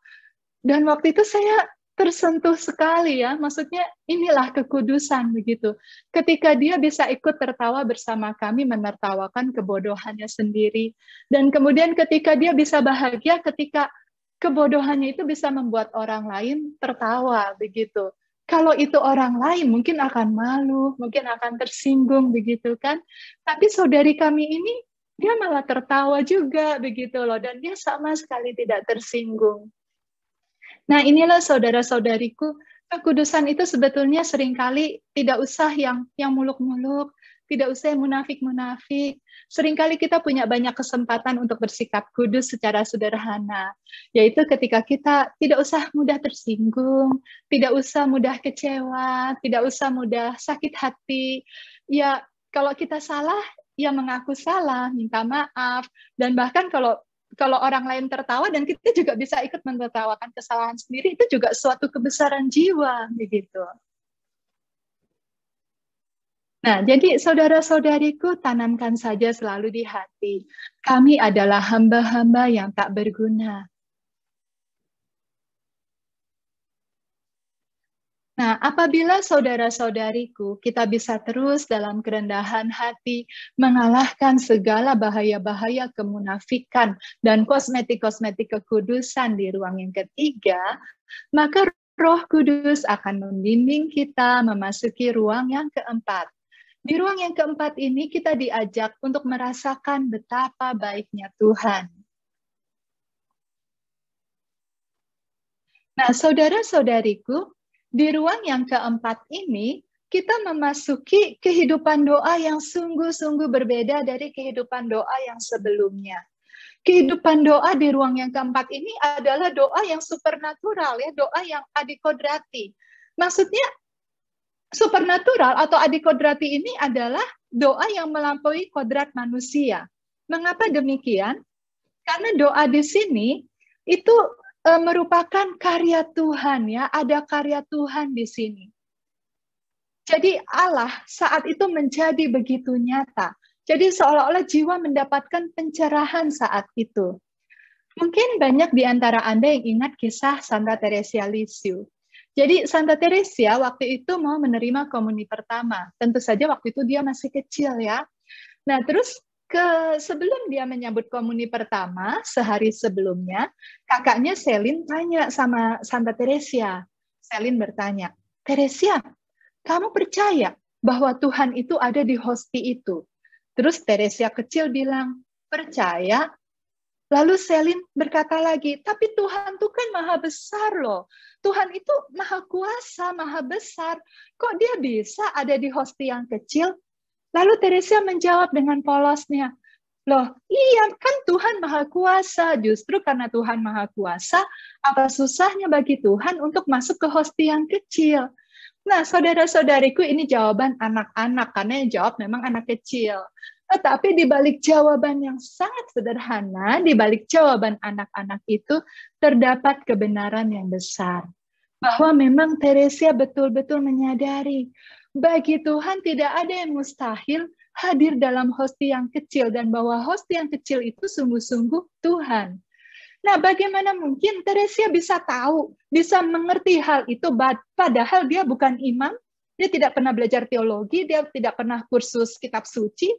C: Dan waktu itu saya tersentuh sekali ya, maksudnya inilah kekudusan begitu. Ketika dia bisa ikut tertawa bersama kami, menertawakan kebodohannya sendiri. Dan kemudian ketika dia bisa bahagia, ketika kebodohannya itu bisa membuat orang lain tertawa begitu. Kalau itu orang lain mungkin akan malu, mungkin akan tersinggung begitu kan. Tapi saudari kami ini, dia malah tertawa juga begitu loh, dan dia sama sekali tidak tersinggung. Nah, inilah saudara-saudariku, kekudusan itu sebetulnya seringkali tidak usah yang muluk-muluk, tidak usah yang munafik-munafik. Seringkali kita punya banyak kesempatan untuk bersikap kudus secara sederhana, yaitu ketika kita tidak usah mudah tersinggung, tidak usah mudah kecewa, tidak usah mudah sakit hati. Ya, kalau kita salah, ya mengaku salah, minta maaf, dan bahkan kalau orang lain tertawa dan kita juga bisa ikut menertawakan kesalahan sendiri, itu juga suatu kebesaran jiwa begitu. Nah, jadi saudara-saudariku, tanamkan saja selalu di hati, kami adalah hamba-hamba yang tak berguna. Nah, apabila saudara-saudariku kita bisa terus dalam kerendahan hati mengalahkan segala bahaya-bahaya kemunafikan dan kosmetik-kosmetik kekudusan di ruang yang ketiga, maka Roh Kudus akan membimbing kita memasuki ruang yang keempat. Di ruang yang keempat ini kita diajak untuk merasakan betapa baiknya Tuhan. Nah, saudara-saudariku, di ruang yang keempat ini, kita memasuki kehidupan doa yang sungguh-sungguh berbeda dari kehidupan doa yang sebelumnya. Kehidupan doa di ruang yang keempat ini adalah doa yang supernatural, ya, doa yang adikodrati. Maksudnya, supernatural atau adikodrati ini adalah doa yang melampaui kodrat manusia. Mengapa demikian? Karena doa di sini itu merupakan karya Tuhan, ya, ada karya Tuhan di sini. Jadi Allah saat itu menjadi begitu nyata. Jadi seolah-olah jiwa mendapatkan pencerahan saat itu. Mungkin banyak di antara Anda yang ingat kisah Santa Teresia Lisieux. Jadi Santa Teresia waktu itu mau menerima komuni pertama. Tentu saja waktu itu dia masih kecil, ya. Nah, terus sebelum dia menyambut komuni pertama, sehari sebelumnya, kakaknya Selin tanya sama Santa Teresia. Selin bertanya, Teresia, kamu percaya bahwa Tuhan itu ada di hosti itu? Terus Teresia kecil bilang, percaya. Lalu Selin berkata lagi, tapi Tuhan itu kan maha besar loh. Tuhan itu maha kuasa, maha besar. Kok dia bisa ada di hosti yang kecil? Lalu Teresia menjawab dengan polosnya, loh iya kan Tuhan maha kuasa, justru karena Tuhan maha kuasa, apa susahnya bagi Tuhan untuk masuk ke hosti yang kecil? Nah, saudara-saudariku, ini jawaban anak-anak, karena yang jawab memang anak kecil. Tetapi di balik jawaban yang sangat sederhana, di balik jawaban anak-anak itu, terdapat kebenaran yang besar. Bahwa memang Teresia betul-betul menyadari, bagi Tuhan tidak ada yang mustahil hadir dalam hosti yang kecil, dan bahwa hosti yang kecil itu sungguh-sungguh Tuhan. Nah, bagaimana mungkin Teresia bisa tahu, bisa mengerti hal itu, padahal dia bukan imam, dia tidak pernah belajar teologi, dia tidak pernah kursus kitab suci.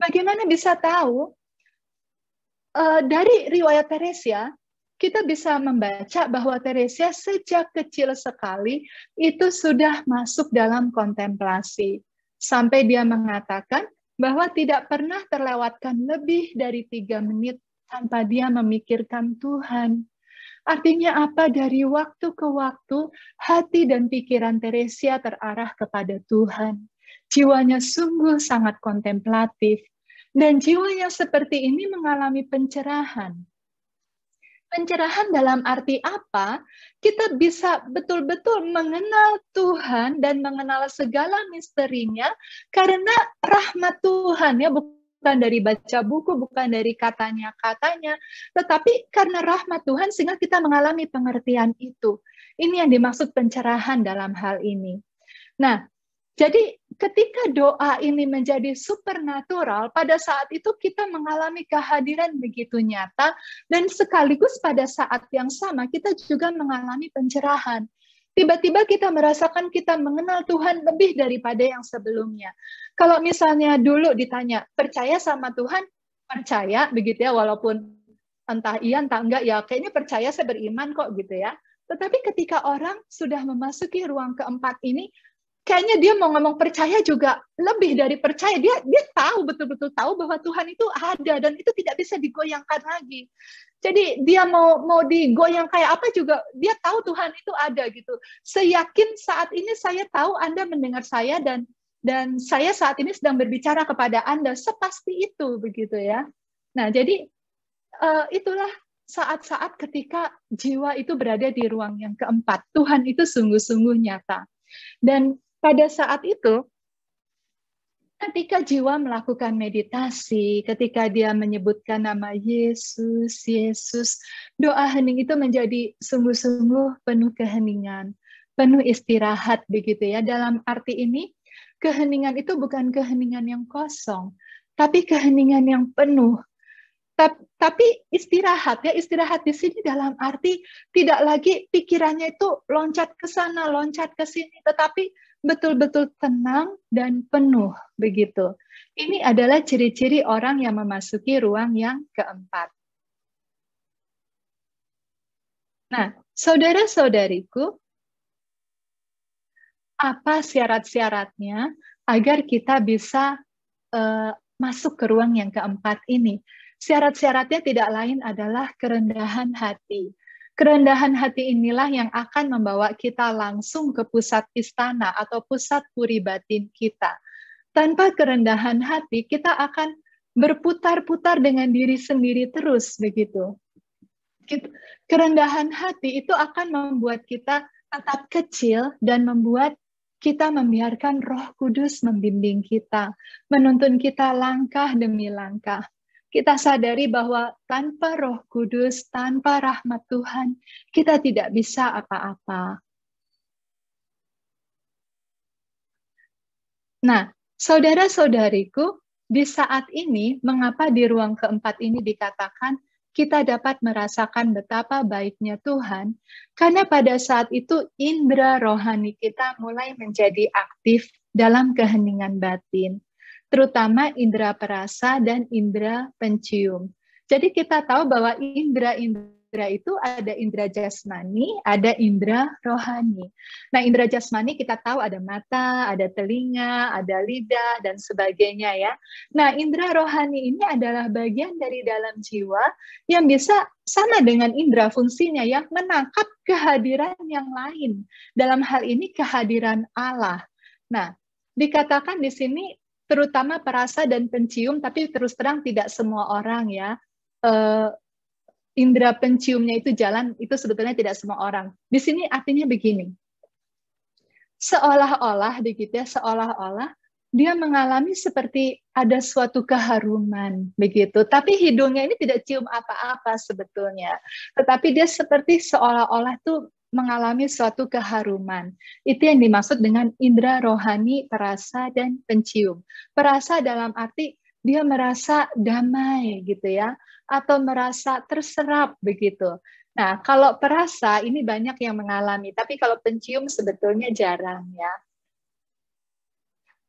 C: Bagaimana bisa tahu? Dari riwayat Teresia, kita bisa membaca bahwa Teresia sejak kecil sekali itu sudah masuk dalam kontemplasi. Sampai dia mengatakan bahwa tidak pernah terlewatkan lebih dari 3 menit tanpa dia memikirkan Tuhan. Artinya apa? Dari waktu ke waktu, hati dan pikiran Teresia terarah kepada Tuhan. Jiwanya sungguh sangat kontemplatif. Dan jiwa yang seperti ini mengalami pencerahan. Pencerahan dalam arti apa? Kita bisa betul-betul mengenal Tuhan dan mengenal segala misterinya karena rahmat Tuhan, ya, bukan dari baca buku, bukan dari katanya-katanya, tetapi karena rahmat Tuhan sehingga kita mengalami pengertian itu. Ini yang dimaksud pencerahan dalam hal ini. Nah, jadi ketika doa ini menjadi supernatural, pada saat itu kita mengalami kehadiran begitu nyata, dan sekaligus pada saat yang sama kita juga mengalami pencerahan. Tiba-tiba kita merasakan kita mengenal Tuhan lebih daripada yang sebelumnya. Kalau misalnya dulu ditanya, percaya sama Tuhan? Percaya, begitu ya, walaupun entah iya, entah enggak, ya kayaknya percaya, saya beriman kok, gitu ya. Tetapi ketika orang sudah memasuki ruang keempat ini, kayaknya dia mau ngomong percaya juga lebih dari percaya. Dia tahu, betul-betul tahu bahwa Tuhan itu ada, dan itu tidak bisa digoyangkan lagi. Jadi dia mau digoyang kayak apa juga, dia tahu Tuhan itu ada gitu. Seyakin saat ini saya tahu Anda mendengar saya, dan saya saat ini sedang berbicara kepada Anda, sepasti itu, begitu ya. Nah, jadi itulah saat-saat ketika jiwa itu berada di ruang yang keempat. Tuhan itu sungguh-sungguh nyata. Dan pada saat itu, ketika jiwa melakukan meditasi, ketika dia menyebutkan nama Yesus, Yesus, doa hening itu menjadi sungguh-sungguh penuh keheningan, penuh istirahat, begitu ya. Dalam arti ini, keheningan itu bukan keheningan yang kosong, tapi keheningan yang penuh. Tapi istirahat, ya, istirahat di sini dalam arti tidak lagi pikirannya itu loncat ke sana, loncat ke sini, tetapi betul-betul tenang dan penuh, begitu. Ini adalah ciri-ciri orang yang memasuki ruang yang keempat. Nah, saudara-saudariku, apa syarat-syaratnya agar kita bisa masuk ke ruang yang keempat ini? Syarat-syaratnya tidak lain adalah kerendahan hati. Kerendahan hati inilah yang akan membawa kita langsung ke pusat istana atau pusat puri batin kita. Tanpa kerendahan hati, kita akan berputar-putar dengan diri sendiri terus, begitu. Kerendahan hati itu akan membuat kita tetap kecil dan membuat kita membiarkan Roh Kudus membimbing kita, menuntun kita langkah demi langkah. Kita sadari bahwa tanpa Roh Kudus, tanpa rahmat Tuhan, kita tidak bisa apa-apa. Nah, saudara-saudariku, di saat ini, mengapa di ruang keempat ini dikatakan kita dapat merasakan betapa baiknya Tuhan? Karena pada saat itu indera rohani kita mulai menjadi aktif dalam keheningan batin, terutama indera perasa dan indera pencium. Jadi kita tahu bahwa indera itu ada indera jasmani, ada indera rohani. Nah, indera jasmani kita tahu ada mata, ada telinga, ada lidah, dan sebagainya ya. Nah, indera rohani ini adalah bagian dari dalam jiwa yang bisa sama dengan indera fungsinya yang menangkap kehadiran yang lain. Dalam hal ini kehadiran Allah. Nah, dikatakan di sini terutama perasa dan pencium, tapi terus terang tidak semua orang ya. Indera penciumnya itu jalan, itu sebetulnya tidak semua orang. Di sini artinya begini, seolah-olah begitu ya, seolah-olah dia mengalami seperti ada suatu keharuman begitu, tapi hidungnya ini tidak cium apa-apa sebetulnya, tetapi dia seperti seolah-olah tuh mengalami suatu keharuman. Itu yang dimaksud dengan indera rohani, perasa, dan pencium. Perasa dalam arti dia merasa damai gitu ya, atau merasa terserap begitu. Nah, kalau perasa ini banyak yang mengalami, tapi kalau pencium sebetulnya jarang ya.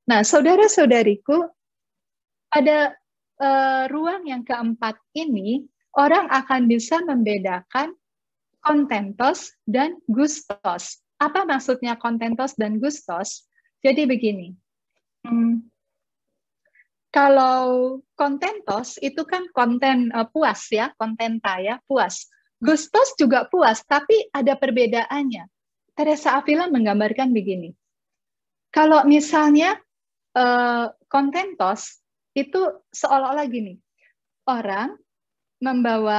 C: Nah, saudara-saudariku, pada ruang yang keempat ini, orang akan bisa membedakan kontentos dan gustos. Apa maksudnya kontentos dan gustos? Jadi begini, kalau kontentos itu kan konten puas ya, kontenta ya, puas. Gustos juga puas, tapi ada perbedaannya. Teresa Avila menggambarkan begini. Kalau misalnya kontentos itu seolah-olah gini, orang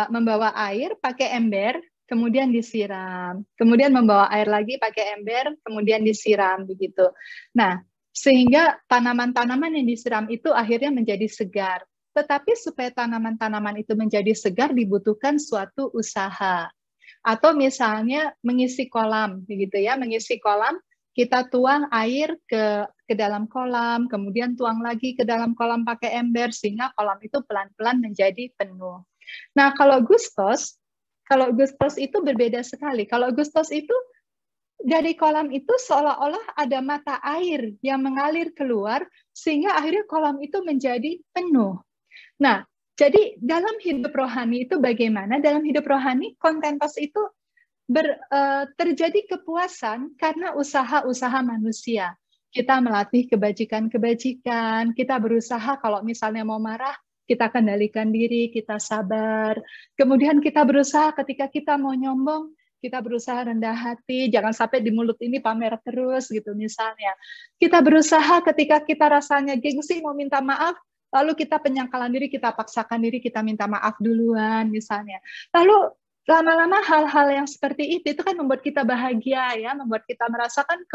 C: membawa air pakai ember, kemudian disiram, kemudian membawa air lagi pakai ember, kemudian disiram begitu. Nah, sehingga tanaman-tanaman yang disiram itu akhirnya menjadi segar. tetapi supaya tanaman-tanaman itu menjadi segar dibutuhkan suatu usaha. Atau misalnya mengisi kolam, begitu ya, mengisi kolam, kita tuang air ke dalam kolam, kemudian tuang lagi ke dalam kolam pakai ember, sehingga kolam itu pelan-pelan menjadi penuh. Nah, kalau gustos itu berbeda sekali. Kalau gustos itu dari kolam itu seolah-olah ada mata air yang mengalir keluar, sehingga akhirnya kolam itu menjadi penuh. Nah, jadi dalam hidup rohani itu bagaimana? Dalam hidup rohani, kontentos itu terjadi kepuasan karena usaha-usaha manusia. Kita melatih kebajikan-kebajikan, kita berusaha kalau misalnya mau marah, kita kendalikan diri, kita sabar. Kemudian kita berusaha ketika kita mau nyombong, kita berusaha rendah hati, jangan sampai di mulut ini pamer terus gitu misalnya. Kita berusaha ketika kita rasanya gengsi mau minta maaf, lalu kita penyangkalan diri, kita paksakan diri, kita minta maaf duluan misalnya. Lalu lama-lama hal-hal yang seperti itu kan membuat kita bahagia ya, membuat kita merasakan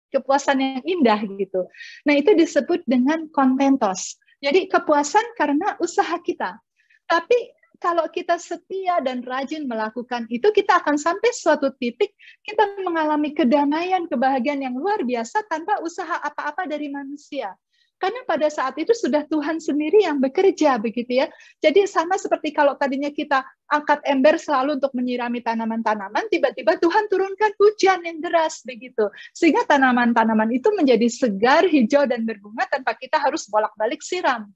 C: kepuasan yang indah gitu. Nah, itu disebut dengan kontentos. Jadi kepuasan karena usaha kita. Tapi kalau kita setia dan rajin melakukan itu, kita akan sampai suatu titik kita mengalami kedamaian, kebahagiaan yang luar biasa tanpa usaha apa-apa dari manusia. Karena pada saat itu sudah Tuhan sendiri yang bekerja, begitu ya. Jadi sama seperti kalau tadinya kita angkat ember selalu untuk menyirami tanaman-tanaman, tiba-tiba Tuhan turunkan hujan yang deras, begitu. Sehingga tanaman-tanaman itu menjadi segar, hijau, dan berbunga tanpa kita harus bolak-balik siram.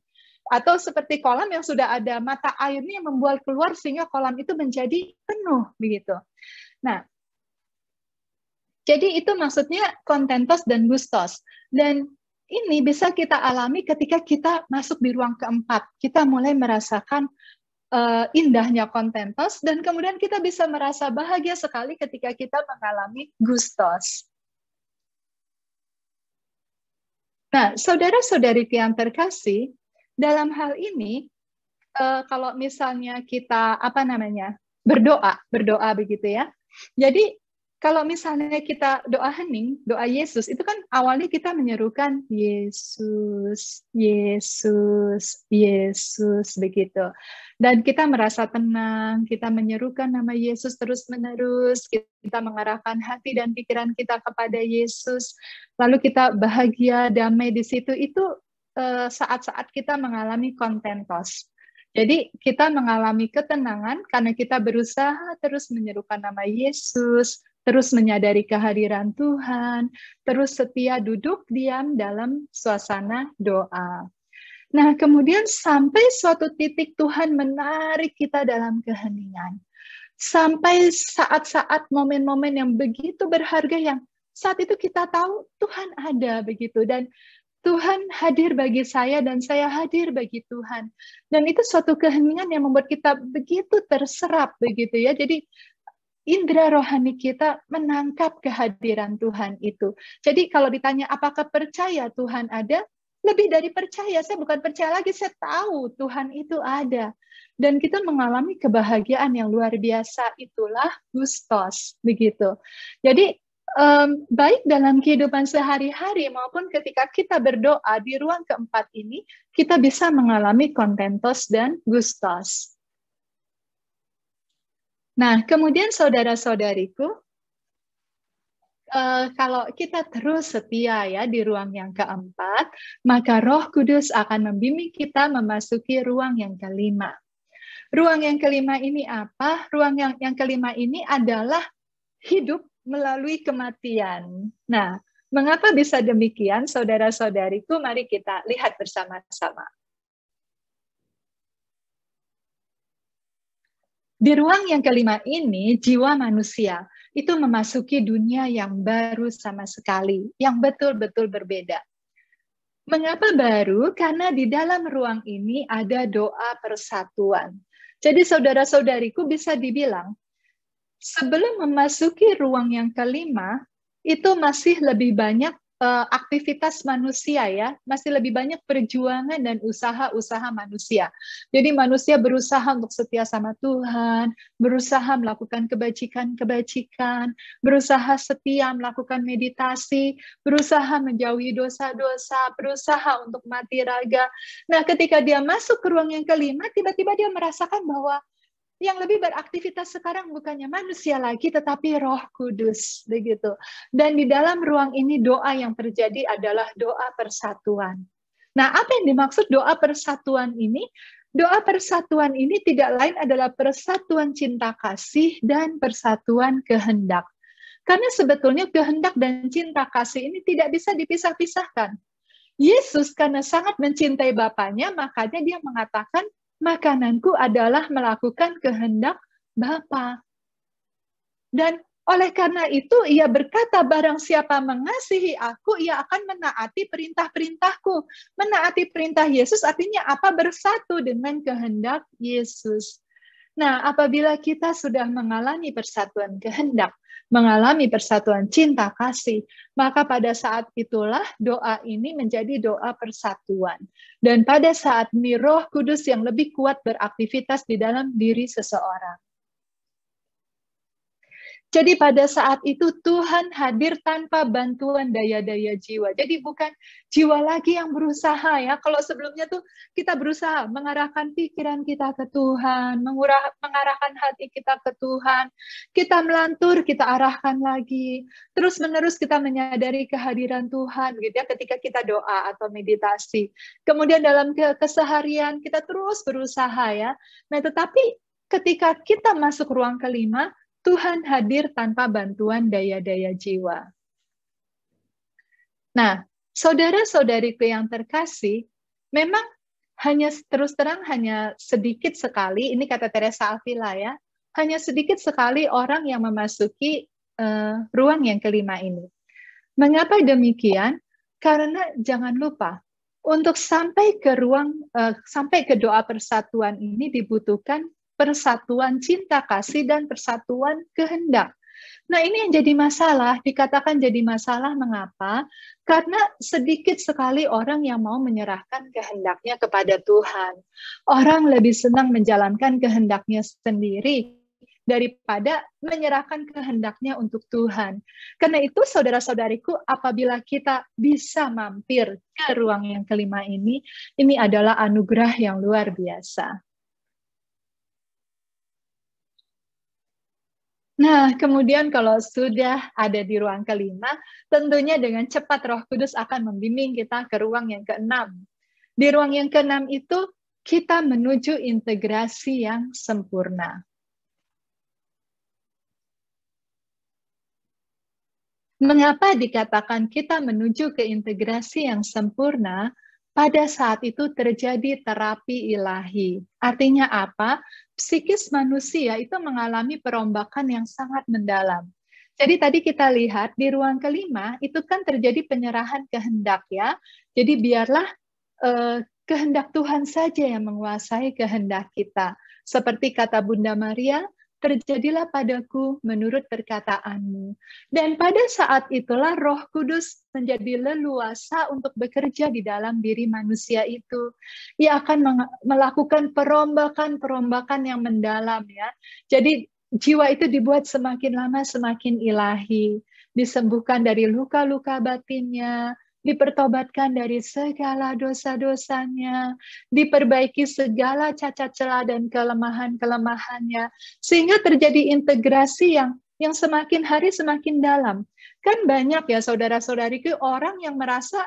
C: Atau seperti kolam yang sudah ada mata airnya yang membuat keluar sehingga kolam itu menjadi penuh, begitu. Nah, jadi itu maksudnya kontentos dan gustos. Dan ini bisa kita alami ketika kita masuk di ruang keempat. Kita mulai merasakan indahnya kontentos, dan kemudian kita bisa merasa bahagia sekali ketika kita mengalami gustos. Nah, saudara-saudariku yang terkasih, dalam hal ini, kalau misalnya kita berdoa begitu ya. Jadi kalau misalnya kita doa hening, doa Yesus, itu kan awalnya kita menyerukan Yesus, Yesus, Yesus begitu. Dan kita merasa tenang, kita menyerukan nama Yesus terus-menerus, kita mengarahkan hati dan pikiran kita kepada Yesus, lalu kita bahagia, damai di situ. Itu saat-saat kita mengalami kontentos. Jadi kita mengalami ketenangan karena kita berusaha terus menyerukan nama Yesus, terus menyadari kehadiran Tuhan, terus setia duduk diam dalam suasana doa. Nah, kemudian sampai suatu titik Tuhan menarik kita dalam keheningan. Sampai saat-saat momen-momen yang begitu berharga yang saat itu kita tahu Tuhan ada begitu, dan Tuhan hadir bagi saya dan saya hadir bagi Tuhan. Dan itu suatu keheningan yang membuat kita begitu terserap begitu ya. Jadi indera rohani kita menangkap kehadiran Tuhan itu. Jadi kalau ditanya apakah percaya Tuhan ada? Lebih dari percaya, saya bukan percaya lagi, saya tahu Tuhan itu ada. Dan kita mengalami kebahagiaan yang luar biasa, itulah gustos begitu. Jadi baik dalam kehidupan sehari-hari maupun ketika kita berdoa di ruang keempat ini, kita bisa mengalami kontentos dan gustos. Nah, kemudian saudara-saudariku, kalau kita terus setia ya di ruang yang keempat, maka Roh Kudus akan membimbing kita memasuki ruang yang kelima. Ruang yang kelima ini apa? Ruang yang kelima ini adalah hidup melalui kematian. Nah, mengapa bisa demikian, saudara-saudariku? Mari kita lihat bersama-sama. Di ruang yang kelima ini, jiwa manusia itu memasuki dunia yang baru sama sekali, yang betul-betul berbeda. Mengapa baru? Karena di dalam ruang ini ada doa persatuan. Jadi saudara-saudariku bisa dibilang, sebelum memasuki ruang yang kelima, itu masih lebih banyak aktivitas manusia ya, masih lebih banyak perjuangan dan usaha-usaha manusia. Jadi manusia berusaha untuk setia sama Tuhan, berusaha melakukan kebajikan-kebajikan, berusaha setia melakukan meditasi, berusaha menjauhi dosa-dosa, berusaha untuk mati raga. Nah, ketika dia masuk ke ruang yang kelima, tiba-tiba dia merasakan bahwa yang lebih beraktivitas sekarang bukannya manusia lagi, tetapi Roh Kudus, begitu. Dan di dalam ruang ini doa yang terjadi adalah doa persatuan. Nah, apa yang dimaksud doa persatuan ini? Doa persatuan ini tidak lain adalah persatuan cinta kasih dan persatuan kehendak. Karena sebetulnya kehendak dan cinta kasih ini tidak bisa dipisah-pisahkan. Yesus karena sangat mencintai Bapaknya, makanya dia mengatakan, makananku adalah melakukan kehendak Bapa. Dan oleh karena itu ia berkata, barang siapa mengasihi aku, ia akan menaati perintah-perintahku. Menaati perintah Yesus artinya apa? Bersatu dengan kehendak Yesus. Nah, apabila kita sudah mengalami persatuan kehendak, mengalami persatuan cinta kasih, maka pada saat itulah doa ini menjadi doa persatuan. Dan pada saat ini Roh Kudus yang lebih kuat beraktivitas di dalam diri seseorang. Jadi pada saat itu Tuhan hadir tanpa bantuan daya-daya jiwa. Jadi bukan jiwa lagi yang berusaha ya. Kalau sebelumnya tuh kita berusaha mengarahkan pikiran kita ke Tuhan, mengarahkan hati kita ke Tuhan. Kita melantur, kita arahkan lagi. Terus-menerus kita menyadari kehadiran Tuhan gitu ya ketika kita doa atau meditasi. Kemudian dalam keseharian kita terus berusaha ya. Nah, tetapi ketika kita masuk ruang kelima, Tuhan hadir tanpa bantuan daya-daya jiwa. Nah, saudara-saudariku yang terkasih, memang hanya terus terang hanya sedikit sekali, ini kata Teresa Avila ya, hanya sedikit sekali orang yang memasuki ruang yang kelima ini. Mengapa demikian? Karena jangan lupa, untuk sampai ke sampai ke doa persatuan ini dibutuhkan persatuan cinta kasih dan persatuan kehendak. Nah, ini yang jadi masalah, dikatakan jadi masalah mengapa? Karena sedikit sekali orang yang mau menyerahkan kehendaknya kepada Tuhan. Orang lebih senang menjalankan kehendaknya sendiri daripada menyerahkan kehendaknya untuk Tuhan. Karena itu, saudara-saudariku, apabila kita bisa mampir ke ruang yang kelima ini adalah anugerah yang luar biasa. Nah, kemudian kalau sudah ada di ruang kelima, tentunya dengan cepat Roh Kudus akan membimbing kita ke ruang yang keenam. Di ruang yang keenam itu, kita menuju integrasi yang sempurna. Mengapa dikatakan kita menuju ke integrasi yang sempurna? Pada saat itu terjadi terapi ilahi. Artinya apa? Psikis manusia itu mengalami perombakan yang sangat mendalam. Jadi tadi kita lihat di ruang kelima itu kan terjadi penyerahan kehendak ya. Jadi biarlah kehendak Tuhan saja yang menguasai kehendak kita. Seperti kata Bunda Maria, terjadilah padaku menurut perkataanmu. Dan pada saat itulah Roh Kudus menjadi leluasa untuk bekerja di dalam diri manusia itu. Ia akan melakukan perombakan-perombakan yang mendalam ya. Jadi jiwa itu dibuat semakin lama semakin ilahi. Disembuhkan dari luka-luka batinnya, dipertobatkan dari segala dosa-dosanya, diperbaiki segala cacat celah dan kelemahan-kelemahannya, sehingga terjadi integrasi yang semakin hari semakin dalam. Kan banyak ya saudara-saudariku orang yang merasa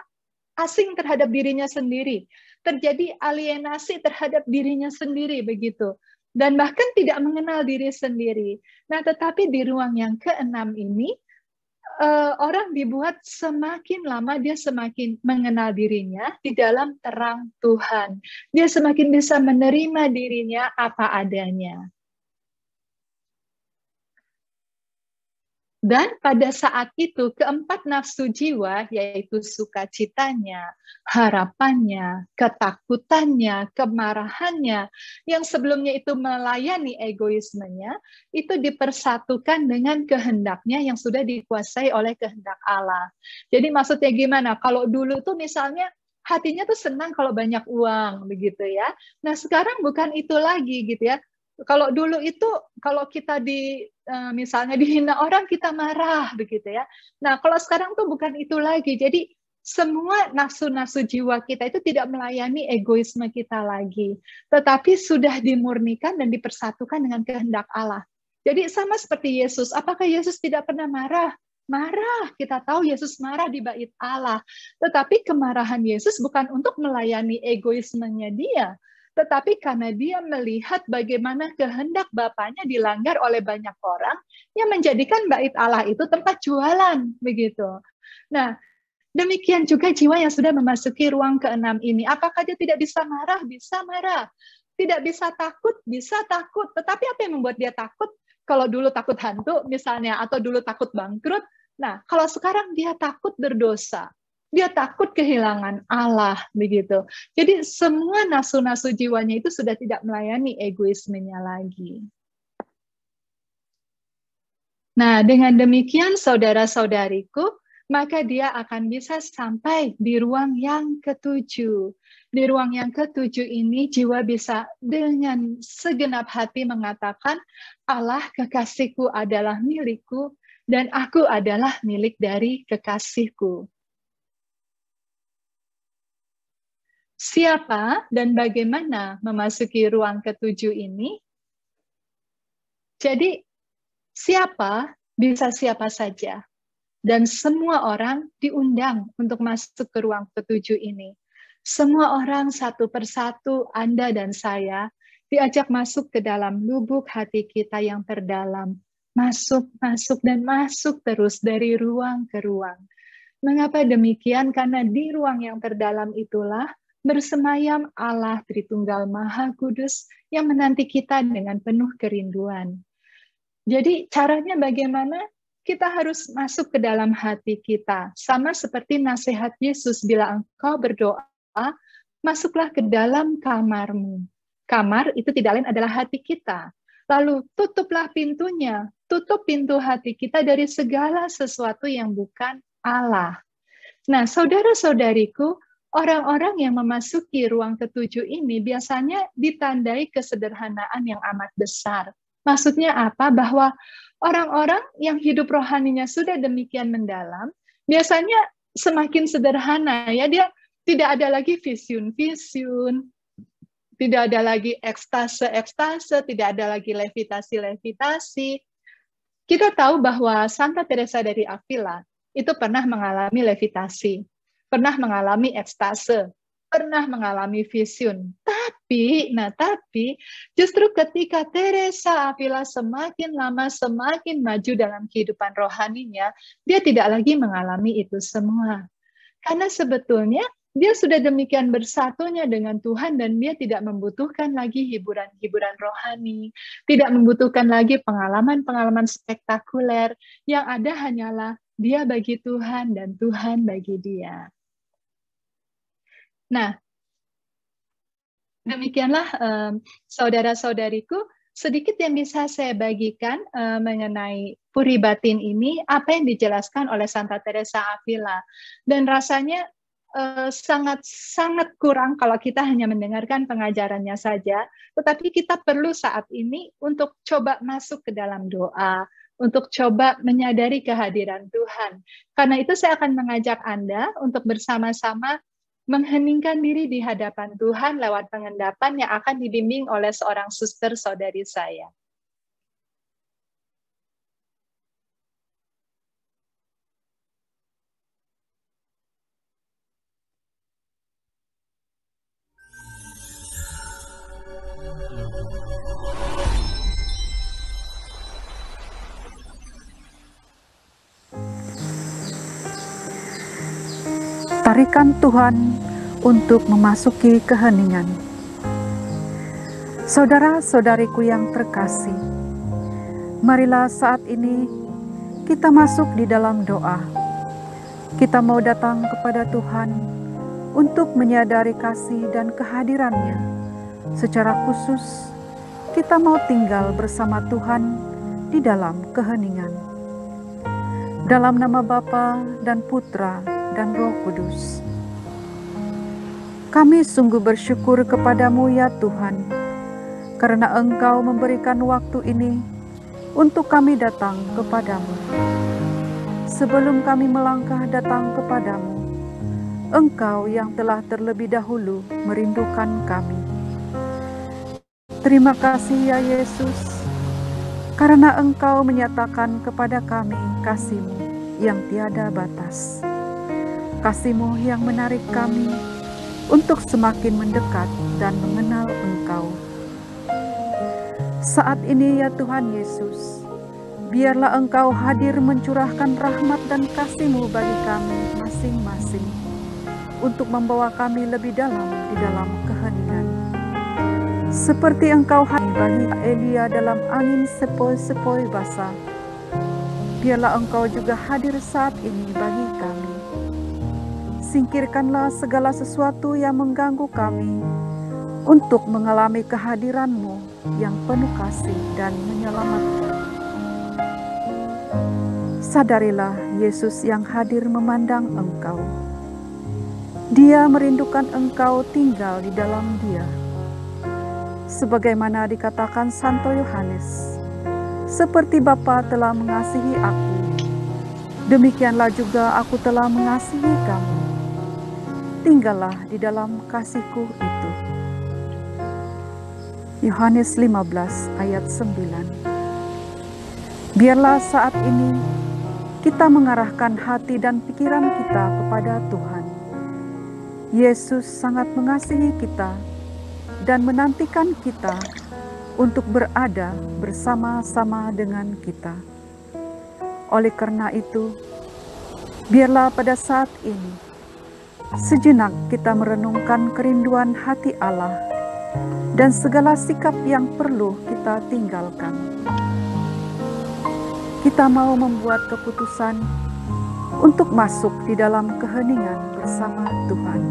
C: asing terhadap dirinya sendiri, terjadi alienasi terhadap dirinya sendiri begitu, dan bahkan tidak mengenal diri sendiri. Nah, tetapi di ruang yang keenam ini, orang dibuat semakin lama dia semakin mengenal dirinya di dalam terang Tuhan. Dia semakin bisa menerima dirinya apa adanya. Dan pada saat itu keempat nafsu jiwa, yaitu sukacitanya, harapannya, ketakutannya, kemarahannya, yang sebelumnya itu melayani egoismenya, itu dipersatukan dengan kehendaknya yang sudah dikuasai oleh kehendak Allah. Jadi maksudnya gimana? Kalau dulu tuh misalnya hatinya tuh senang kalau banyak uang, begitu ya. Nah sekarang bukan itu lagi gitu ya. Kalau dulu itu kalau kita misalnya dihina orang kita marah begitu ya. Nah, kalau sekarang tuh bukan itu lagi. Jadi semua nafsu-nafsu jiwa kita itu tidak melayani egoisme kita lagi, tetapi sudah dimurnikan dan dipersatukan dengan kehendak Allah. Jadi sama seperti Yesus. Apakah Yesus tidak pernah marah? Marah. Kita tahu Yesus marah di bait Allah. Tetapi kemarahan Yesus bukan untuk melayani egoismenya dia, tetapi karena dia melihat bagaimana kehendak Bapaknya dilanggar oleh banyak orang yang menjadikan bait Allah itu tempat jualan, begitu. Nah, demikian juga jiwa yang sudah memasuki ruang keenam ini. Apakah dia tidak bisa marah? Bisa marah. Tidak bisa takut? Bisa takut. Tetapi apa yang membuat dia takut? Kalau dulu takut hantu misalnya, atau dulu takut bangkrut. Nah, kalau sekarang dia takut berdosa. Dia takut kehilangan Allah, begitu. Jadi semua nafsu-nafsu jiwanya itu sudah tidak melayani egoismenya lagi. Nah, dengan demikian saudara-saudariku, maka dia akan bisa sampai di ruang yang ketujuh. Di ruang yang ketujuh ini jiwa bisa dengan segenap hati mengatakan, Allah kekasihku adalah milikku dan aku adalah milik dari kekasihku. Siapa dan bagaimana memasuki ruang ketujuh ini? Jadi, siapa bisa siapa saja. Dan semua orang diundang untuk masuk ke ruang ketujuh ini. Semua orang satu persatu, Anda dan saya, diajak masuk ke dalam lubuk hati kita yang terdalam. Masuk, masuk, dan masuk terus dari ruang ke ruang. Mengapa demikian? Karena di ruang yang terdalam itulah bersemayam Allah Tritunggal Maha Kudus yang menanti kita dengan penuh kerinduan. Jadi caranya bagaimana? Kita harus masuk ke dalam hati kita. Sama seperti nasihat Yesus, bila engkau berdoa, masuklah ke dalam kamarmu. Kamar itu tidak lain adalah hati kita. Lalu tutuplah pintunya, tutup pintu hati kita dari segala sesuatu yang bukan Allah. Nah, saudara-saudariku, orang-orang yang memasuki ruang ketujuh ini biasanya ditandai kesederhanaan yang amat besar. Maksudnya apa? Bahwa orang-orang yang hidup rohaninya sudah demikian mendalam, biasanya semakin sederhana. Ya, dia tidak ada lagi vision-vision, tidak ada lagi ekstase-ekstase, tidak ada lagi levitasi-levitasi. Kita tahu bahwa Santa Teresa dari Avila itu pernah mengalami levitasi, pernah mengalami ekstase, pernah mengalami vision. Tapi justru ketika Teresa Avila semakin lama semakin maju dalam kehidupan rohaninya, dia tidak lagi mengalami itu semua. Karena sebetulnya dia sudah demikian bersatunya dengan Tuhan dan dia tidak membutuhkan lagi hiburan-hiburan rohani, tidak membutuhkan lagi pengalaman-pengalaman spektakuler. Yang ada hanyalah dia bagi Tuhan dan Tuhan bagi dia. Nah, demikianlah saudara-saudariku, sedikit yang bisa saya bagikan mengenai puri batin ini, apa yang dijelaskan oleh Santa Teresa Avila. Dan rasanya sangat kurang kalau kita hanya mendengarkan pengajarannya saja, tetapi kita perlu saat ini untuk coba masuk ke dalam doa, untuk coba menyadari kehadiran Tuhan. Karena itu saya akan mengajak Anda untuk bersama-sama mengheningkan diri di hadapan Tuhan lewat pengendapan yang akan dibimbing oleh seorang suster saudari saya.
F: Tarikan Tuhan untuk memasuki keheningan. Saudara-saudariku yang terkasih, marilah saat ini kita masuk di dalam doa. Kita mau datang kepada Tuhan untuk menyadari kasih dan kehadirannya. Secara khusus, kita mau tinggal bersama Tuhan di dalam keheningan. Dalam nama Bapa dan Putra dan Roh Kudus. Kami sungguh bersyukur kepadamu ya Tuhan, karena Engkau memberikan waktu ini untuk kami datang kepadamu. Sebelum kami melangkah datang kepadamu, Engkau yang telah terlebih dahulu merindukan kami. Terima kasih ya Yesus, karena Engkau menyatakan kepada kami kasih-Mu yang tiada batas. Kasih-Mu yang menarik kami untuk semakin mendekat dan mengenal Engkau. Saat ini ya Tuhan Yesus, biarlah Engkau hadir mencurahkan rahmat dan kasih-Mu bagi kami masing-masing, untuk membawa kami lebih dalam di dalam keheningan. Seperti Engkau hadir bagi Elia dalam angin sepoi-sepoi basah, biarlah Engkau juga hadir saat ini bagi kami. Singkirkanlah segala sesuatu yang mengganggu kami untuk mengalami kehadiran-Mu yang penuh kasih dan menyelamatkan. Sadarilah Yesus yang hadir memandang Engkau. Dia merindukan Engkau tinggal di dalam Dia. Sebagaimana dikatakan Santo Yohanes, seperti Bapa telah mengasihi aku, demikianlah juga aku telah mengasihi kamu. Tinggallah di dalam kasih-Ku itu. Yohanes 15 ayat 9. Biarlah saat ini kita mengarahkan hati dan pikiran kita kepada Tuhan. Yesus sangat mengasihi kita dan menantikan kita untuk berada bersama-sama dengan kita. Oleh karena itu, biarlah pada saat ini sejenak kita merenungkan kerinduan hati Allah dan segala sikap yang perlu kita tinggalkan. Kita mau membuat keputusan untuk masuk di dalam keheningan bersama Tuhan.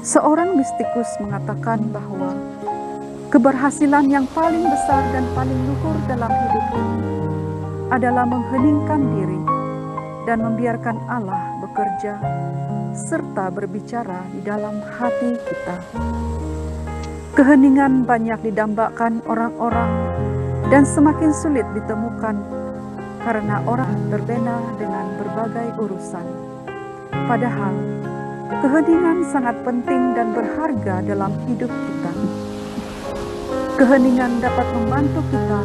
F: Seorang mistikus mengatakan bahwa keberhasilan yang paling besar dan paling luhur dalam hidup ini adalah mengheningkan diri dan membiarkan Allah bekerja serta berbicara di dalam hati kita. Keheningan banyak didambakan orang-orang dan semakin sulit ditemukan karena orang terbena dengan berbagai urusan. Padahal, keheningan sangat penting dan berharga dalam hidup kita. Keheningan dapat membantu kita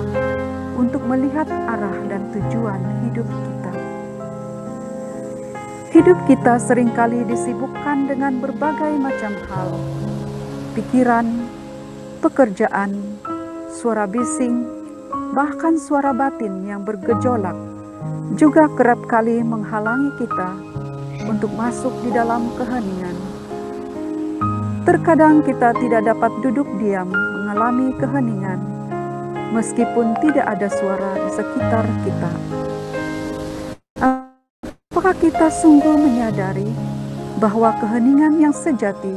F: untuk melihat arah dan tujuan hidup kita. Hidup kita seringkali disibukkan dengan berbagai macam hal. Pikiran, pekerjaan, suara bising, bahkan suara batin yang bergejolak juga kerap kali menghalangi kita untuk masuk di dalam keheningan. Terkadang kita tidak dapat duduk diam mengalami keheningan, meskipun tidak ada suara di sekitar kita. Apakah kita sungguh menyadari bahwa keheningan yang sejati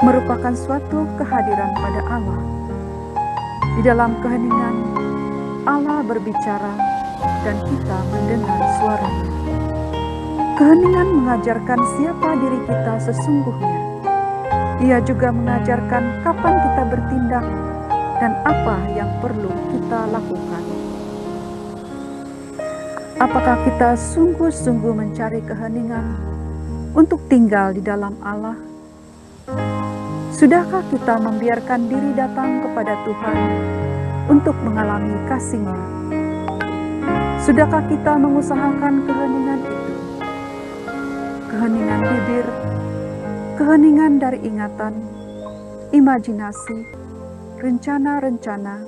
F: merupakan suatu kehadiran pada Allah? Di dalam keheningan, Allah berbicara dan kita mendengar suaranya. Keheningan mengajarkan siapa diri kita sesungguhnya. Ia juga mengajarkan kapan kita bertindak dan apa yang perlu kita lakukan. Apakah kita sungguh-sungguh mencari keheningan untuk tinggal di dalam Allah? Sudahkah kita membiarkan diri datang kepada Tuhan untuk mengalami kasih-Nya? Sudahkah kita mengusahakan keheningan itu? Keheningan bibir, keheningan dari ingatan, imajinasi, rencana-rencana,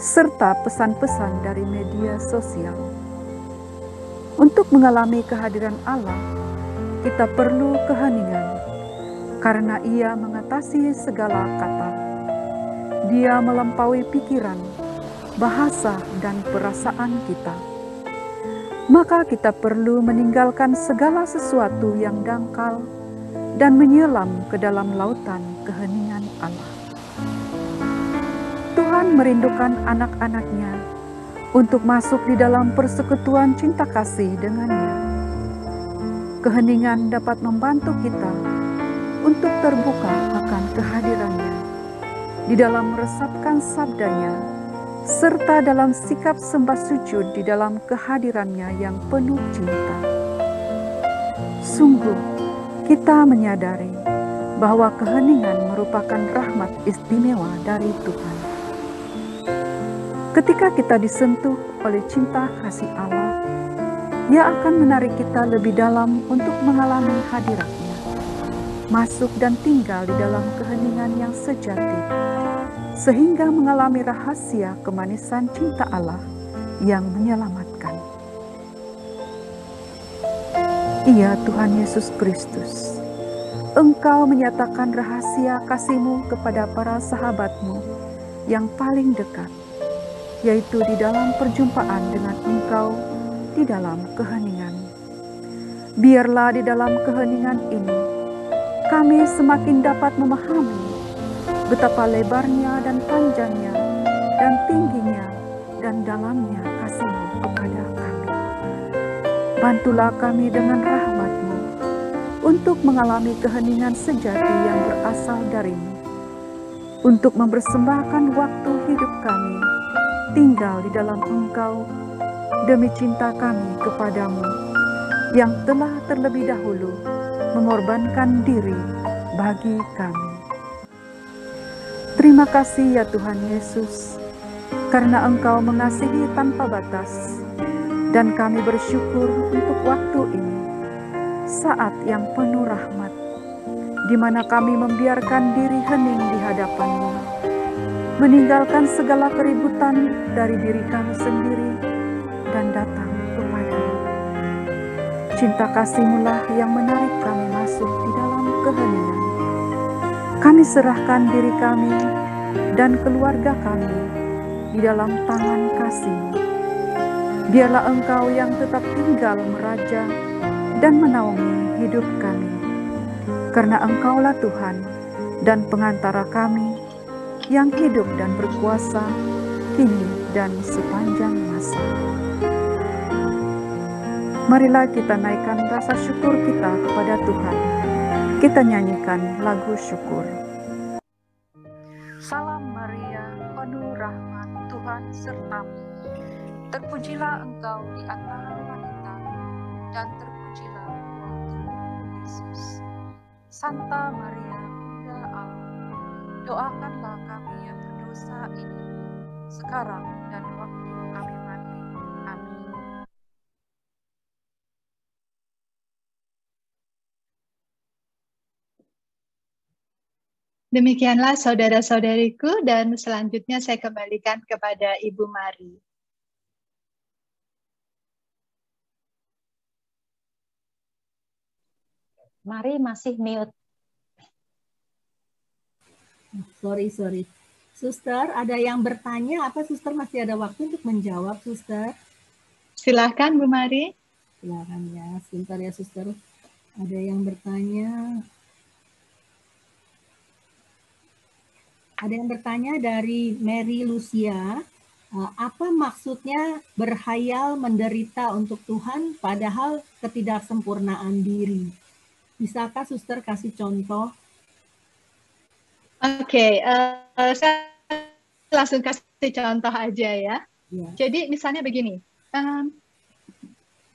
F: serta pesan-pesan dari media sosial. Untuk mengalami kehadiran Allah, kita perlu keheningan, karena Ia mengatasi segala kata. Dia melampaui pikiran, bahasa, dan perasaan kita. maka kita perlu meninggalkan segala sesuatu yang dangkal dan menyelam ke dalam lautan keheningan Allah. Tuhan merindukan anak-anaknya untuk masuk di dalam persekutuan cinta kasih dengannya. Keheningan dapat membantu kita untuk terbuka akan kehadirannya, di dalam meresapkan sabdanya, serta dalam sikap sembah sujud di dalam kehadirannya yang penuh cinta. Sungguh, kita menyadari bahwa keheningan merupakan rahmat istimewa dari Tuhan. Ketika kita disentuh oleh cinta kasih Allah, Ia akan menarik kita lebih dalam untuk mengalami hadirat-Nya, masuk dan tinggal di dalam keheningan yang sejati, sehingga mengalami rahasia kemanisan cinta Allah yang menyelamatkan. Iya Tuhan Yesus Kristus, Engkau menyatakan rahasia kasih-Mu kepada para sahabat-Mu yang paling dekat, yaitu di dalam perjumpaan dengan Engkau di dalam keheningan. Biarlah di dalam keheningan ini, kami semakin dapat memahami betapa lebarnya dan panjangnya dan tingginya dan dalamnya kasih-Mu kepada kami. Bantulah kami dengan rahmat-Mu untuk mengalami keheningan sejati yang berasal dari-Mu, untuk mempersembahkan waktu hidup kami tinggal di dalam Engkau demi cinta kami kepadamu yang telah terlebih dahulu mengorbankan diri bagi kami. Terima kasih ya Tuhan Yesus, karena Engkau mengasihi tanpa batas, dan kami bersyukur untuk waktu ini, saat yang penuh rahmat, di mana kami membiarkan diri hening di hadapan-Mu, meninggalkan segala keributan dari diri kami sendiri, dan datang kepada-Mu. Cinta kasih-Mu lah yang menarik kami masuk di dalam keheningan. Kami serahkan diri kami dan keluarga kami di dalam tangan kasih-Mu. Biarlah Engkau yang tetap tinggal meraja dan menaungi hidup kami, karena Engkaulah Tuhan dan pengantara kami yang hidup dan berkuasa kini dan sepanjang masa. Marilah kita naikkan rasa syukur kita kepada Tuhan. Kita nyanyikan lagu syukur. Salam Maria, penuh rahmat, Tuhan sertamu. Terpujilah Engkau di antara wanita, dan terpujilah buah tubuhmu Yesus. Santa Maria, Bunda Allah, doakanlah kami yang berdosa ini, sekarang dan waktu kami mati. Amin.
C: Demikianlah saudara-saudariku, dan selanjutnya saya kembalikan kepada Ibu Mari.
G: Mari masih mute.
A: Sorry. Suster, ada yang bertanya? Apa Suster masih ada waktu untuk menjawab, Suster?
C: Silahkan Bu Mari.
A: Silahkan ya, sebentar ya Suster. Ada yang bertanya. Ada yang bertanya dari Mary Lucia, apa maksudnya berhayal menderita untuk Tuhan padahal ketidaksempurnaan diri? Bisakah Suster kasih contoh?
C: Oke, saya langsung kasih contoh aja ya.
A: Ya.
C: Jadi misalnya begini,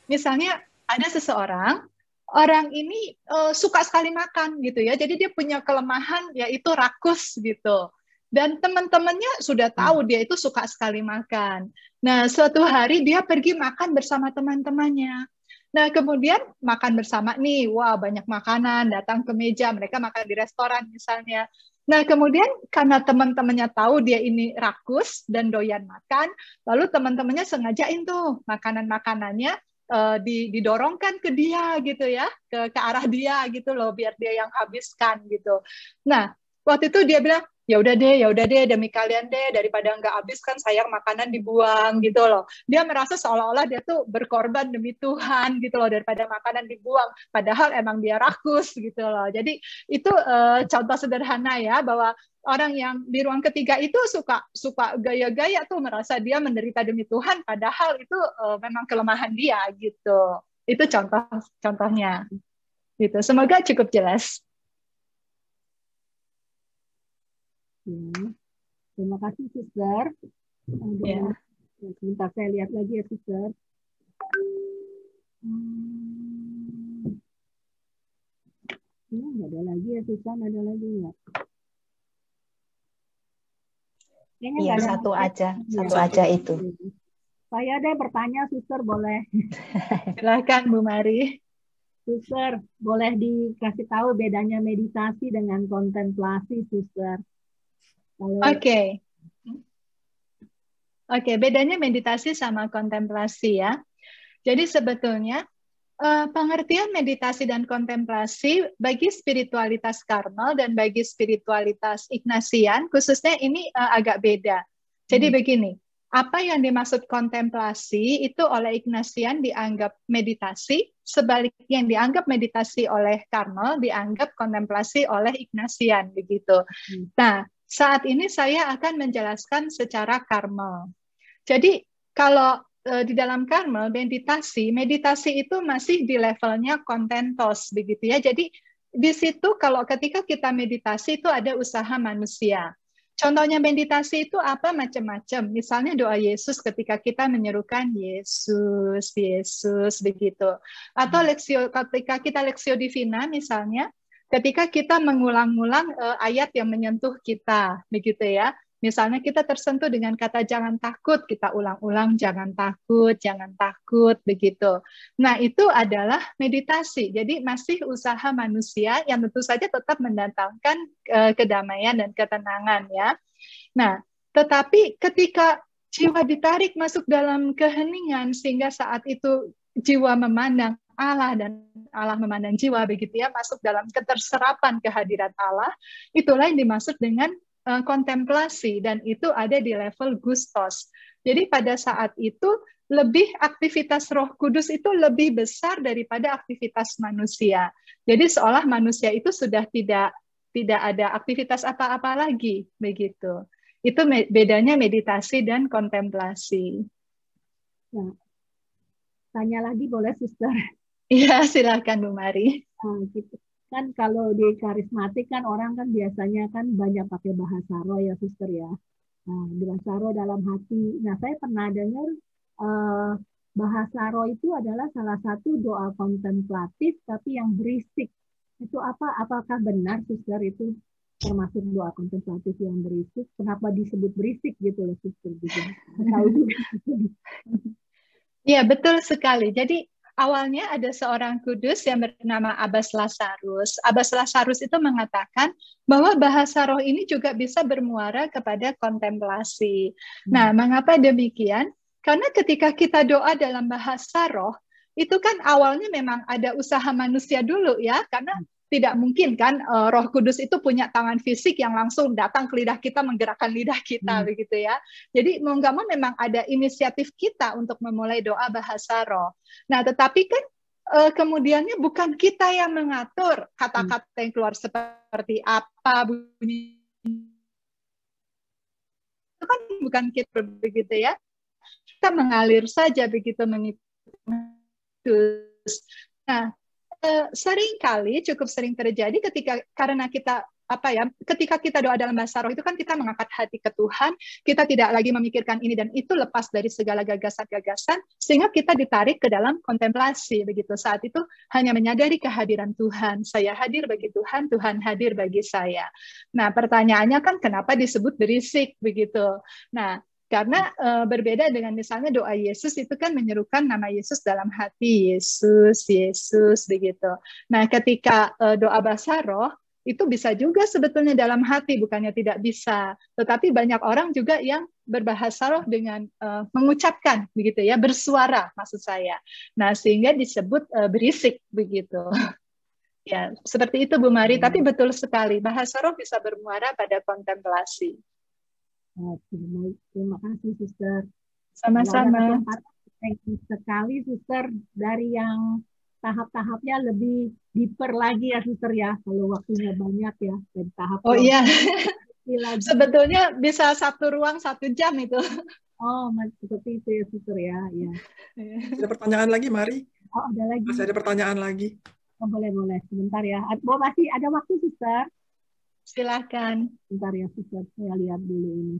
C: misalnya ada seseorang, orang ini suka sekali makan gitu ya, jadi dia punya kelemahan yaitu rakus gitu. Dan teman-temannya sudah tahu dia itu suka sekali makan. Nah, suatu hari dia pergi makan bersama teman-temannya. Nah, kemudian makan bersama nih, wah banyak makanan, datang ke meja, mereka makan di restoran misalnya. Nah, kemudian karena teman-temannya tahu dia ini rakus dan doyan makan, lalu teman-temannya sengajain tuh makanan-makanannya didorongkan ke dia gitu ya, ke arah dia gitu loh, biar dia yang habiskan gitu. Nah, waktu itu dia bilang, ya udah deh, demi kalian deh, daripada nggak habis kan sayang makanan dibuang gitu loh. Dia merasa seolah-olah dia tuh berkorban demi Tuhan gitu loh, daripada makanan dibuang. Padahal emang dia rakus gitu loh. Jadi itu contoh sederhana ya, bahwa orang yang di ruang ketiga itu suka gaya-gaya tuh, merasa dia menderita demi Tuhan, padahal itu memang kelemahan dia gitu. Itu contohnya gitu. Semoga cukup jelas.
A: Terima kasih, Suster.
C: Ya.
A: Sebentar saya lihat lagi ya, Suster. Nggak ada lagi ya, Susan? Ada lagi nggak?
G: Iya, satu aja itu.
A: Saya deh bertanya, Suster, boleh?
C: Silakan Bu Mari.
A: Suster, boleh dikasih tahu bedanya meditasi dengan kontemplasi, Suster?
C: Oke, bedanya meditasi sama kontemplasi ya. Jadi sebetulnya pengertian meditasi dan kontemplasi bagi spiritualitas Karmel dan bagi spiritualitas Ignatian, khususnya ini agak beda. Jadi begini, apa yang dimaksud kontemplasi itu oleh Ignatian dianggap meditasi, sebaliknya yang dianggap meditasi oleh Karmel dianggap kontemplasi oleh Ignatian, begitu. Nah, saat ini saya akan menjelaskan secara Karmel. Jadi kalau di dalam Karmel, meditasi itu masih di levelnya kontentos, begitu ya. Jadi di situ kalau ketika kita meditasi itu ada usaha manusia. Contohnya meditasi itu apa? Macam-macam. Misalnya doa Yesus ketika kita menyerukan Yesus, Yesus, begitu. Atau ketika kita Lexio Divina misalnya, ketika kita mengulang-ulang ayat yang menyentuh kita, begitu ya. Misalnya kita tersentuh dengan kata jangan takut, kita ulang-ulang jangan takut, begitu. Nah, itu adalah meditasi. Jadi masih usaha manusia yang tentu saja tetap mendatangkan kedamaian dan ketenangan ya. Nah, tetapi ketika jiwa ditarik masuk dalam keheningan sehingga saat itu jiwa memandang Allah dan Allah memandang jiwa, begitu ya, masuk dalam keterserapan kehadiran Allah, itulah yang dimaksud dengan kontemplasi, dan itu ada di level gustos. Jadi pada saat itu lebih aktivitas Roh Kudus itu lebih besar daripada aktivitas manusia. Jadi seolah manusia itu sudah tidak ada aktivitas apa-apa lagi, begitu. Itu bedanya meditasi dan kontemplasi.
A: Nah, tanya lagi boleh, Suster?
C: Iya, silakan Bu Mari.
A: Gitu. Kan kalau di karismatik kan orang kan biasanya kan banyak pakai bahasa roh ya, Suster ya. Nah, bahasa roh dalam hati. Nah, saya pernah dengar bahasa roh itu adalah salah satu doa kontemplatif tapi yang berisik. Itu apa? Apakah benar, Suster, itu termasuk doa kontemplatif yang berisik? Kenapa disebut berisik gitu loh, Suster? Gitu. Tahu juga.
C: Iya, betul sekali. Jadi awalnya ada seorang kudus yang bernama Abbas Lazarus. Abbas Lazarus itu mengatakan bahwa bahasa roh ini juga bisa bermuara kepada kontemplasi. Nah, mengapa demikian? Karena ketika kita doa dalam bahasa roh, itu kan awalnya memang ada usaha manusia dulu ya, karena tidak mungkin kan Roh Kudus itu punya tangan fisik yang langsung datang ke lidah kita, menggerakkan lidah kita, begitu ya. Jadi mau nggak mau memang ada inisiatif kita untuk memulai doa bahasa roh. Nah, tetapi kan kemudiannya bukan kita yang mengatur kata-kata yang keluar seperti apa bunyi. Itu kan bukan kita, begitu ya. Kita mengalir saja begitu mengikuti. Nah, cukup sering terjadi karena kita ketika kita doa dalam bahasa roh itu kan kita mengangkat hati ke Tuhan, kita tidak lagi memikirkan ini dan itu, lepas dari segala gagasan-gagasan, sehingga kita ditarik ke dalam kontemplasi, begitu. Saat itu hanya menyadari kehadiran Tuhan, saya hadir bagi Tuhan, Tuhan hadir bagi saya. Nah, pertanyaannya kan kenapa disebut berisik, begitu. Nah, karena berbeda dengan misalnya doa Yesus itu kan menyerukan nama Yesus dalam hati, Yesus, Yesus, begitu. Nah, ketika doa bahasa roh, itu bisa juga sebetulnya dalam hati, bukannya tidak bisa. Tetapi banyak orang juga yang berbahasa roh dengan mengucapkan, begitu ya, bersuara maksud saya. Nah, sehingga disebut berisik, begitu. Ya, seperti itu Bu Mari, tapi betul sekali, bahasa roh bisa bermuara pada kontemplasi.
A: Oke, baik. Terima kasih, Suster.
C: Sama-sama.
A: Thank you sekali, Suster. Dari yang tahap-tahapnya lebih deeper lagi ya, Suster ya. Kalau waktunya banyak ya, dari tahap.
C: Oh iya,
A: lagi.
C: sebetulnya bisa 1 ruang 1 jam itu.
A: Oh, seperti itu ya, Suster ya. Ya.
H: Ada pertanyaan lagi, Mari?
A: Oh, ada lagi.
H: Masih ada pertanyaan lagi?
A: Oh, boleh. Sebentar ya. Masih ada waktu, Suster?
C: Silakan.
A: Sebentar ya, Suster. Saya lihat dulu ini.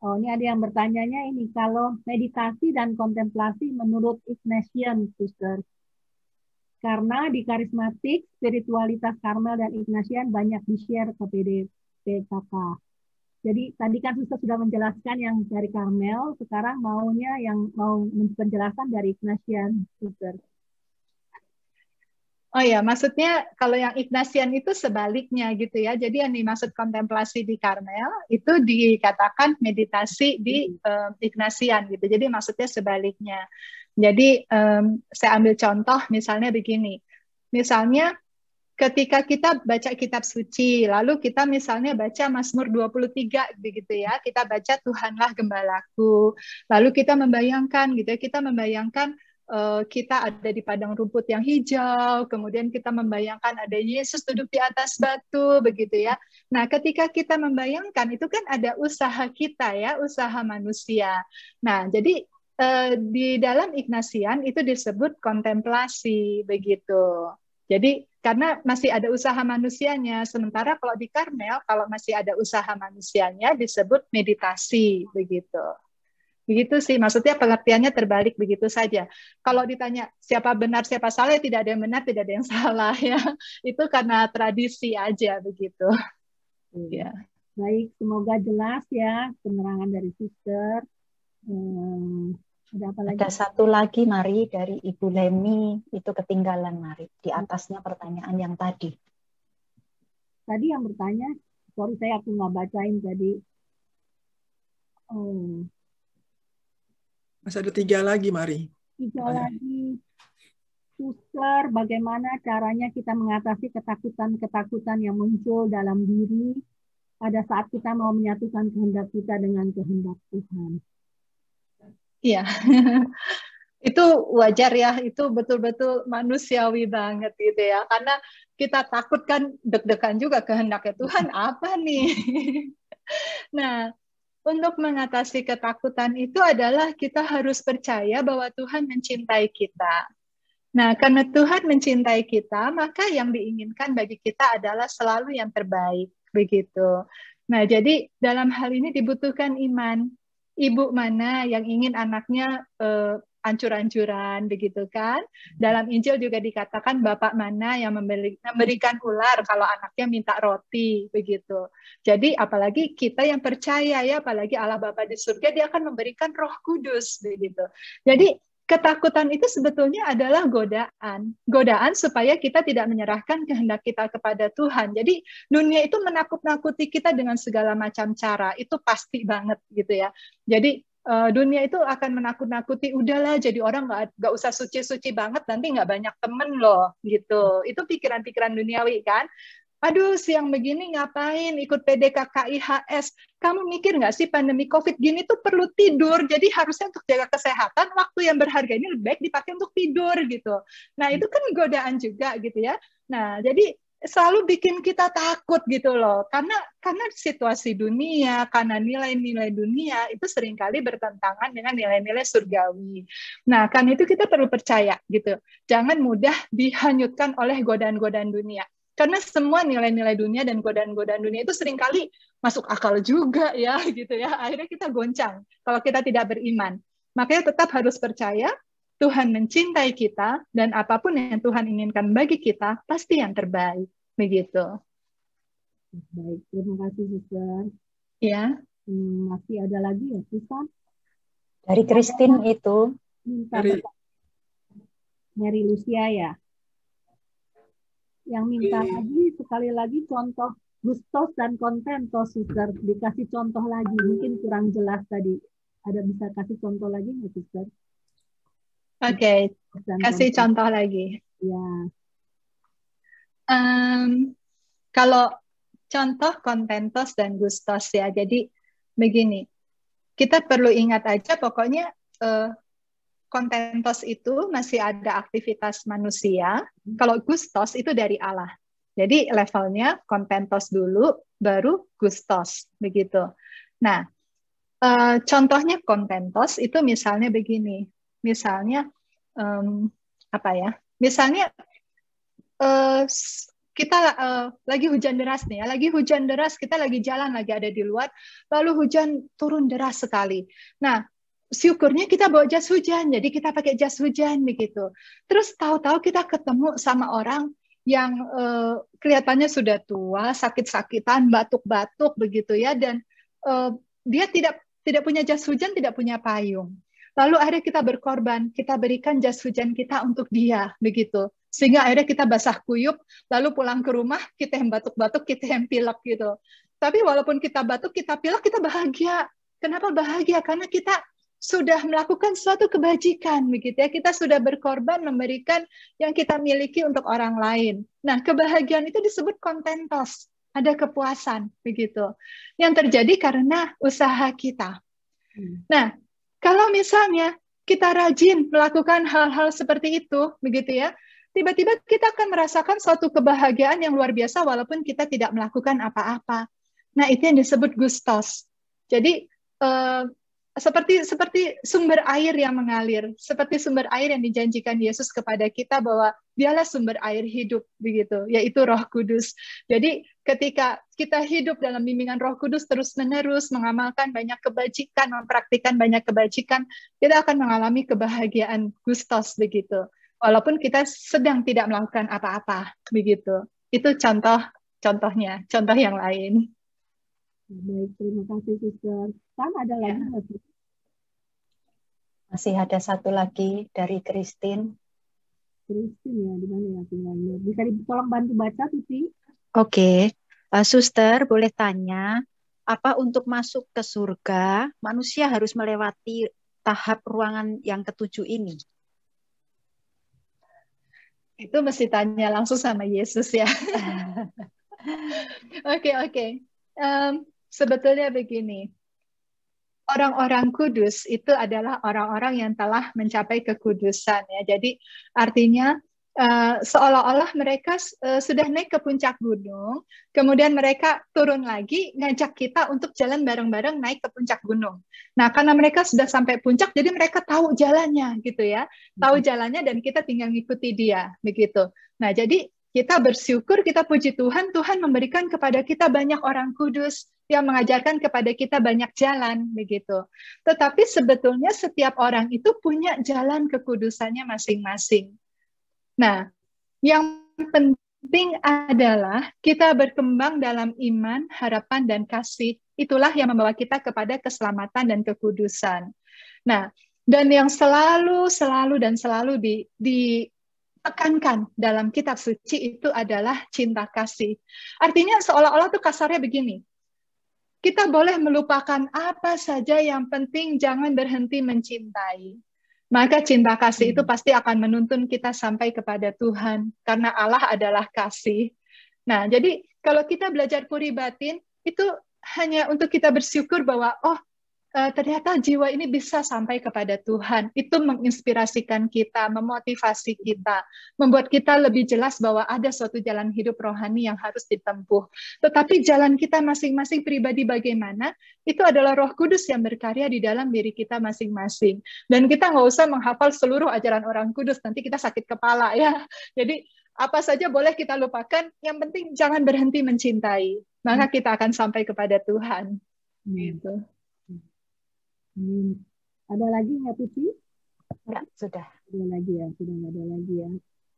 A: Oh, ini ada yang bertanyanya ini. Kalau meditasi dan kontemplasi menurut Ignatian, Suster. Karena di karismatik, spiritualitas Karmel dan Ignatian banyak di-share ke PKK. Jadi tadi kan Suster sudah menjelaskan yang dari Karmel, sekarang maunya yang mau penjelasan dari Ignatian, Suster.
C: Oh ya, maksudnya kalau yang Ignatian itu sebaliknya gitu ya. Jadi yang dimaksud kontemplasi di Karmel itu dikatakan meditasi di Ignatian gitu. Jadi maksudnya sebaliknya. Jadi saya ambil contoh misalnya begini. Misalnya ketika kita baca kitab suci, lalu kita misalnya baca Mazmur 23 begitu ya, kita baca Tuhanlah gembalaku, lalu kita membayangkan gitu ya, kita membayangkan kita ada di padang rumput yang hijau, kemudian kita membayangkan ada Yesus duduk di atas batu begitu ya. Nah, ketika kita membayangkan itu kan ada usaha kita ya, usaha manusia. Nah, jadi di dalam Ignatian itu disebut kontemplasi begitu. Jadi karena masih ada usaha manusianya, sementara kalau di Karmel kalau masih ada usaha manusianya disebut meditasi begitu. Begitu sih, maksudnya pengertiannya terbalik begitu saja. Kalau ditanya siapa benar siapa salah, tidak ada yang benar, tidak ada yang salah ya. Itu karena tradisi aja begitu. Ya.
A: Baik, semoga jelas ya penerangan dari Suster. Ada apa lagi?
G: Ada satu lagi, Mari, dari Ibu Lemi, itu ketinggalan, Mari. Di atasnya pertanyaan yang tadi.
A: Tadi yang bertanya, sorry saya aku nggak bacain tadi.
H: Masih ada 3 lagi, Mari.
A: 3 lagi. Suster, bagaimana caranya kita mengatasi ketakutan-ketakutan yang muncul dalam diri pada saat kita mau menyatukan kehendak kita dengan kehendak Tuhan?
C: Iya, itu wajar ya, itu betul-betul manusiawi banget gitu ya, karena kita takut kan, deg-degan juga kehendaknya Tuhan apa nih. Nah, untuk mengatasi ketakutan itu adalah kita harus percaya bahwa Tuhan mencintai kita. Nah, karena Tuhan mencintai kita, maka yang diinginkan bagi kita adalah selalu yang terbaik, begitu. Nah, jadi dalam hal ini dibutuhkan iman. Ibu mana yang ingin anaknya ancur-ancuran, begitu kan? Dalam Injil juga dikatakan bapak mana yang memberikan ular kalau anaknya minta roti, begitu. Jadi apalagi kita yang percaya ya, apalagi Allah Bapa di surga, dia akan memberikan Roh Kudus, begitu. Jadi ketakutan itu sebetulnya adalah godaan supaya kita tidak menyerahkan kehendak kita kepada Tuhan. Jadi dunia itu menakut-nakuti kita dengan segala macam cara, itu pasti banget gitu ya. Jadi dunia itu akan menakut-nakuti, udahlah jadi orang nggak usah suci-suci banget, nanti nggak banyak temen loh gitu. Itu pikiran-pikiran duniawi kan. Aduh, siang begini ngapain ikut PDKKIHS? Kamu mikir nggak sih pandemi COVID gini tuh perlu tidur, jadi harusnya untuk jaga kesehatan, waktu yang berharga ini lebih baik dipakai untuk tidur gitu. Nah, itu kan godaan juga gitu ya. Nah, jadi selalu bikin kita takut gitu loh, karena situasi dunia, karena nilai-nilai dunia itu seringkali bertentangan dengan nilai-nilai surgawi. Nah, kan itu kita perlu percaya gitu. Jangan mudah dihanyutkan oleh godaan-godaan dunia. Karena semua nilai-nilai dunia dan godaan-godaan dunia itu seringkali masuk akal juga ya gitu ya. Akhirnya kita goncang kalau kita tidak beriman. Makanya tetap harus percaya Tuhan mencintai kita dan apapun yang Tuhan inginkan bagi kita pasti yang terbaik. Begitu.
A: Baik, terima kasih Suster.
C: Ya.
A: Masih ada lagi ya Suster?
G: Dari Christine itu.
A: Mary Lucia ya. Yang minta lagi, sekali lagi contoh gustos dan contentos, Suster. Dikasih contoh lagi, mungkin kurang jelas tadi. Ada bisa kasih contoh lagi nggak, Suster?
C: Oke.
A: Dan
C: kasih contoh lagi.
A: Ya.
C: Kalau contoh kontentos dan gustos ya. Jadi begini, kita perlu ingat aja pokoknya kontentos itu masih ada aktivitas manusia. Kalau gustos itu dari Allah. Jadi levelnya kontentos dulu, baru gustos begitu. Nah, contohnya kontentos itu misalnya begini. Misalnya apa ya? Misalnya kita lagi hujan deras nih ya, lagi hujan deras, kita lagi jalan, lagi ada di luar, lalu hujan turun deras sekali. Nah, syukurnya kita bawa jas hujan, jadi kita pakai jas hujan begitu. Terus tahu-tahu kita ketemu sama orang yang kelihatannya sudah tua, sakit-sakitan, batuk-batuk begitu ya, dan dia tidak punya jas hujan, tidak punya payung. Lalu akhirnya kita berkorban, kita berikan jas hujan kita untuk dia, begitu. Sehingga akhirnya kita basah kuyup, lalu pulang ke rumah, kita yang batuk-batuk, kita yang pilek gitu. Tapi walaupun kita batuk, kita pilek, kita bahagia. Kenapa bahagia? Karena kita sudah melakukan suatu kebajikan, begitu ya. Kita sudah berkorban memberikan yang kita miliki untuk orang lain. Nah, kebahagiaan itu disebut kontentos, ada kepuasan, begitu. Yang terjadi karena usaha kita. Nah, kalau misalnya kita rajin melakukan hal-hal seperti itu, begitu ya, tiba-tiba kita akan merasakan suatu kebahagiaan yang luar biasa walaupun kita tidak melakukan apa-apa. Nah, itu yang disebut gustos. Jadi seperti sumber air yang mengalir, seperti sumber air yang dijanjikan Yesus kepada kita bahwa dialah sumber air hidup, begitu, yaitu Roh Kudus. Jadi ketika kita hidup dalam bimbingan Roh Kudus terus-menerus mengamalkan banyak kebajikan, mempraktikkan banyak kebajikan, kita akan mengalami kebahagiaan gustos begitu. Walaupun kita sedang tidak melakukan apa-apa, begitu. Itu contohnya, contoh yang lain.
A: Baik, terima kasih Suster. Kan ada lagi nggak, Bu?
G: Masih ada satu lagi dari Christine.
A: Christine ya, di mana ya tinggalnya? Bisa tolong bantu baca, Tuti?
I: Oke, Suster boleh tanya, apa untuk masuk ke surga manusia harus melewati tahap ruangan yang ketujuh ini?
C: Itu mesti tanya langsung sama Yesus ya. Oke. Sebetulnya begini, orang-orang kudus itu adalah orang-orang yang telah mencapai kekudusan ya. Jadi artinya seolah-olah mereka sudah naik ke puncak gunung, kemudian mereka turun lagi ngajak kita untuk jalan bareng-bareng naik ke puncak gunung. Nah, karena mereka sudah sampai puncak, jadi mereka tahu jalannya gitu ya, tahu jalannya dan kita tinggal ngikuti dia begitu. Nah, jadi kita bersyukur, kita puji Tuhan, Tuhan memberikan kepada kita banyak orang kudus yang mengajarkan kepada kita banyak jalan, begitu. Tetapi sebetulnya setiap orang itu punya jalan kekudusannya masing-masing. Nah, yang penting adalah kita berkembang dalam iman, harapan, dan kasih. Itulah yang membawa kita kepada keselamatan dan kekudusan. Nah, dan yang selalu ditekankan dalam kitab suci itu adalah cinta kasih. Artinya seolah-olah tuh kasarnya begini, kita boleh melupakan apa saja, yang penting jangan berhenti mencintai. Maka cinta kasih itu pasti akan menuntun kita sampai kepada Tuhan, karena Allah adalah kasih. Nah, jadi kalau kita belajar puri batin, itu hanya untuk kita bersyukur bahwa, ternyata jiwa ini bisa sampai kepada Tuhan. Itu menginspirasikan kita, memotivasi kita, membuat kita lebih jelas bahwa ada suatu jalan hidup rohani yang harus ditempuh. Tetapi jalan kita masing-masing pribadi bagaimana, itu adalah Roh Kudus yang berkarya di dalam diri kita masing-masing. Dan kita nggak usah menghafal seluruh ajaran orang kudus, nanti kita sakit kepala ya. Jadi apa saja boleh kita lupakan, yang penting jangan berhenti mencintai. Maka kita akan sampai kepada Tuhan. Gitu.
A: Ada lagi nggak, Tuti?
G: Enggak, sudah.
A: Ada lagi ya, sudah nggak ada lagi ya.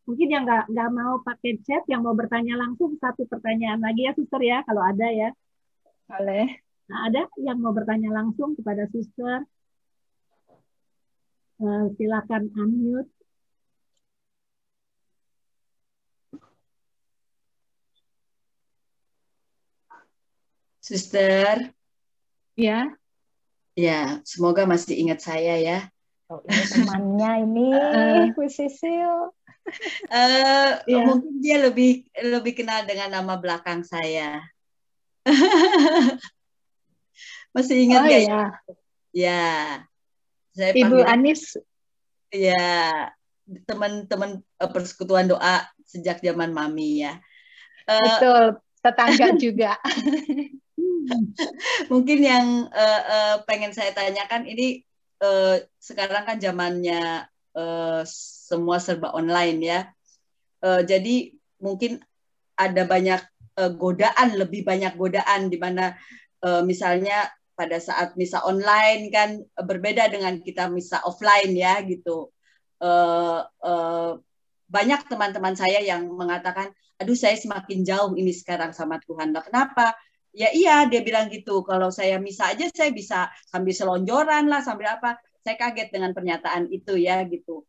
A: Mungkin yang nggak mau pakai chat, yang mau bertanya langsung, satu pertanyaan lagi ya, Suster ya, kalau ada ya.
C: Boleh.
A: Nah, ada yang mau bertanya langsung kepada Suster? Silakan unmute.
B: Suster.
C: Ya.
B: Ya, semoga masih ingat saya ya.
G: Oh, ini temannya ini Bu Sisil.
J: Mungkin dia lebih kenal dengan nama belakang saya. Masih ingat nggak ya? Ya, saya
C: Ibu Anis.
J: Ya, teman-teman persekutuan doa sejak zaman Mami ya.
C: Betul, tetangga juga.
J: Mungkin yang pengen saya tanyakan ini sekarang kan zamannya semua serba online ya. Jadi mungkin ada banyak lebih banyak godaan di mana misalnya pada saat misa online kan berbeda dengan kita misa offline ya gitu. Banyak teman-teman saya yang mengatakan, aduh saya semakin jauh ini sekarang sama Tuhan. Nah, kenapa? Ya iya, dia bilang gitu. Kalau saya misa aja saya bisa sambil selonjoran lah, sambil apa. Saya kaget dengan pernyataan itu ya gitu.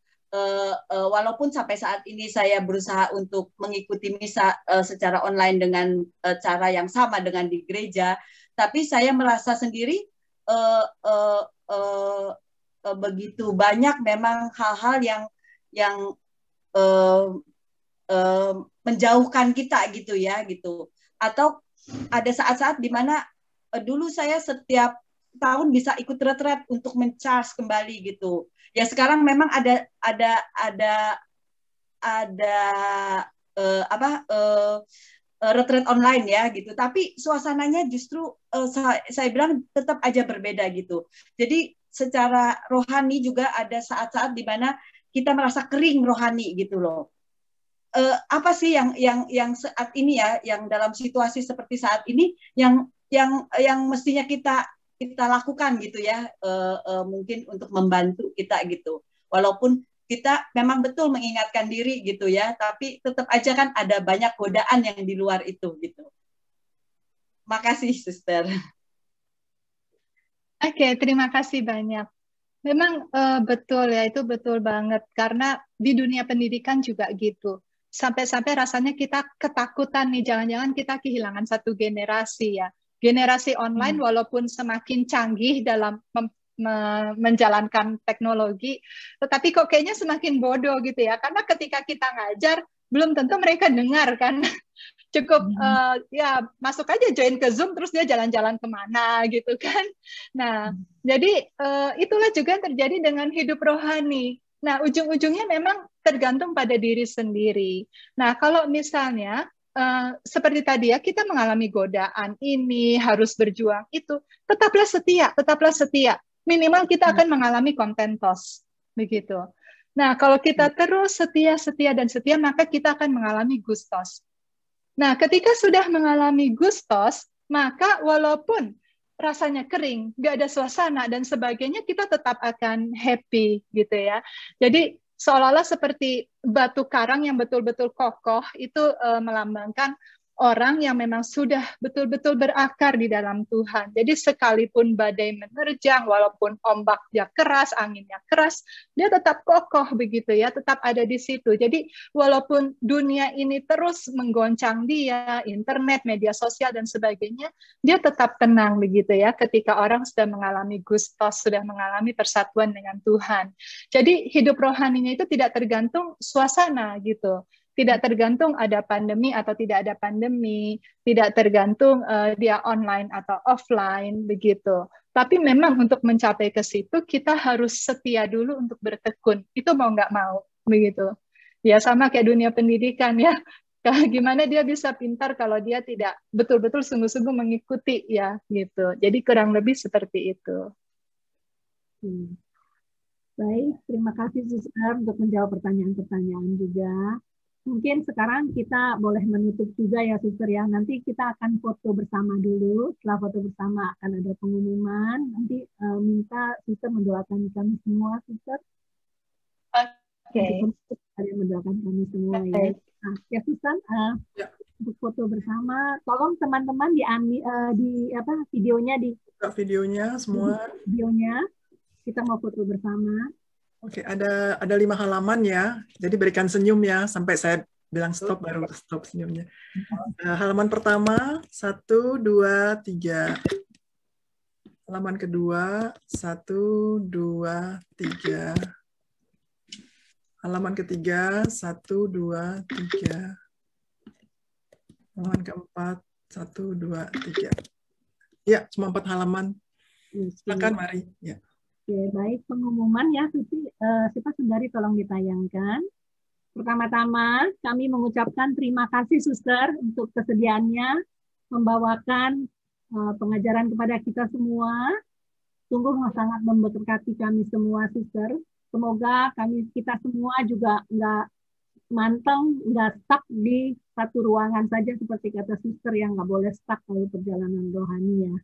J: Walaupun sampai saat ini saya berusaha untuk mengikuti misa secara online dengan cara yang sama dengan di gereja, tapi saya merasa sendiri begitu banyak memang hal-hal yang menjauhkan kita gitu ya gitu. Atau ada saat-saat di mana dulu saya setiap tahun bisa ikut retret untuk men-charge kembali gitu. Ya sekarang memang ada retret online ya gitu. Tapi suasananya justru saya bilang tetap aja berbeda gitu. Jadi secara rohani juga ada saat-saat di mana kita merasa kering rohani gitu loh. Apa sih yang saat ini ya, yang dalam situasi seperti saat ini yang mestinya kita lakukan gitu ya, mungkin untuk membantu kita gitu. Walaupun kita memang betul mengingatkan diri gitu ya, tapi tetap aja kan ada banyak godaan yang di luar itu gitu. Makasih, Suster.
C: Oke, terima kasih banyak. Memang betul ya, itu betul banget. Karena di dunia pendidikan juga gitu. Sampai-sampai rasanya kita ketakutan nih, jangan-jangan kita kehilangan satu generasi ya. Generasi online walaupun semakin canggih dalam menjalankan teknologi, tetapi kok kayaknya semakin bodoh gitu ya. Karena ketika kita ngajar, belum tentu mereka dengar kan. Cukup ya masuk aja join ke Zoom, terus dia jalan-jalan kemana gitu kan. Nah, jadi itulah juga yang terjadi dengan hidup rohani. Nah, ujung-ujungnya memang tergantung pada diri sendiri. Nah, kalau misalnya seperti tadi ya, kita mengalami godaan ini, harus berjuang itu, tetaplah setia. Minimal kita akan mengalami kontentos, begitu. Nah, kalau kita terus setia, maka kita akan mengalami gustos. Nah, ketika sudah mengalami gustos, maka walaupun rasanya kering, nggak ada suasana dan sebagainya, kita tetap akan happy, gitu ya. Jadi seolah-olah seperti batu karang yang betul-betul kokoh, itu melambangkan orang yang memang sudah betul-betul berakar di dalam Tuhan. Jadi sekalipun badai menerjang, walaupun ombaknya keras, anginnya keras, dia tetap kokoh begitu ya, tetap ada di situ. Jadi walaupun dunia ini terus menggoncang dia, internet, media sosial dan sebagainya, dia tetap tenang begitu ya ketika orang sudah mengalami gustos, sudah mengalami persatuan dengan Tuhan. Jadi hidup rohaninya itu tidak tergantung suasana gitu. Tidak tergantung ada pandemi atau tidak ada pandemi, tidak tergantung dia online atau offline, begitu. Tapi memang untuk mencapai ke situ, kita harus setia dulu untuk bertekun. Itu mau nggak mau, begitu. Ya sama kayak dunia pendidikan ya. Gimana dia bisa pintar kalau dia tidak betul-betul sungguh-sungguh mengikuti ya, gitu. Jadi kurang lebih seperti itu.
A: Baik, terima kasih Suster untuk menjawab pertanyaan-pertanyaan juga. Mungkin sekarang kita boleh menutup juga ya Suster ya. Nanti kita akan foto bersama dulu. Setelah foto bersama akan ada pengumuman. Nanti minta Suster mendoakan kami semua, Suster.
C: Oke.
A: Ada yang mendoakan kami semua ya. Nah, ya Suster, untuk foto bersama, tolong teman-teman
H: videonya semua.
A: Videonya, kita mau foto bersama.
H: Oke, ada 5 halaman ya. Jadi berikan senyum ya sampai saya bilang stop baru stop senyumnya. Halaman pertama 1, 2, 3. Halaman kedua, 1, 2, 3. Halaman ketiga, 1, 2, 3. Halaman keempat, 1, 2, 3. Ya, cuma 4 halaman. Silakan, Mari. Ya.
A: Oke, baik, pengumuman ya, Suci. Siapa Sundari tolong ditayangkan. Pertama-tama, kami mengucapkan terima kasih, Suster, untuk kesediaannya membawakan pengajaran kepada kita semua. Sungguh sangat memberkati kami semua, Suster. Semoga kita semua juga nggak manteng, nggak stuck di satu ruangan saja seperti kata Suster yang nggak boleh stuck kalau perjalanan rohani ya.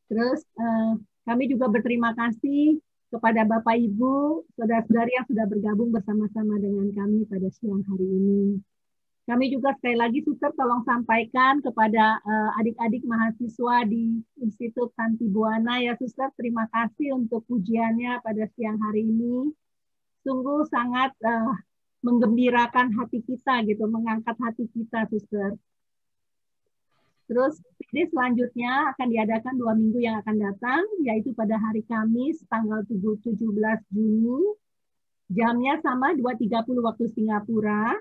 A: Terus kami juga berterima kasih kepada Bapak Ibu, saudara-saudari yang sudah bergabung bersama-sama dengan kami pada siang hari ini. Kami juga sekali lagi, Suster, tolong sampaikan kepada adik-adik mahasiswa di Institut Santi Buana ya, Suster. Terima kasih untuk pujiannya pada siang hari ini. Sungguh sangat menggembirakan hati kita, gitu, mengangkat hati kita, Suster. Terus ini selanjutnya akan diadakan 2 minggu yang akan datang, yaitu pada hari Kamis tanggal 17 Juni. Jamnya sama 2.30 waktu Singapura.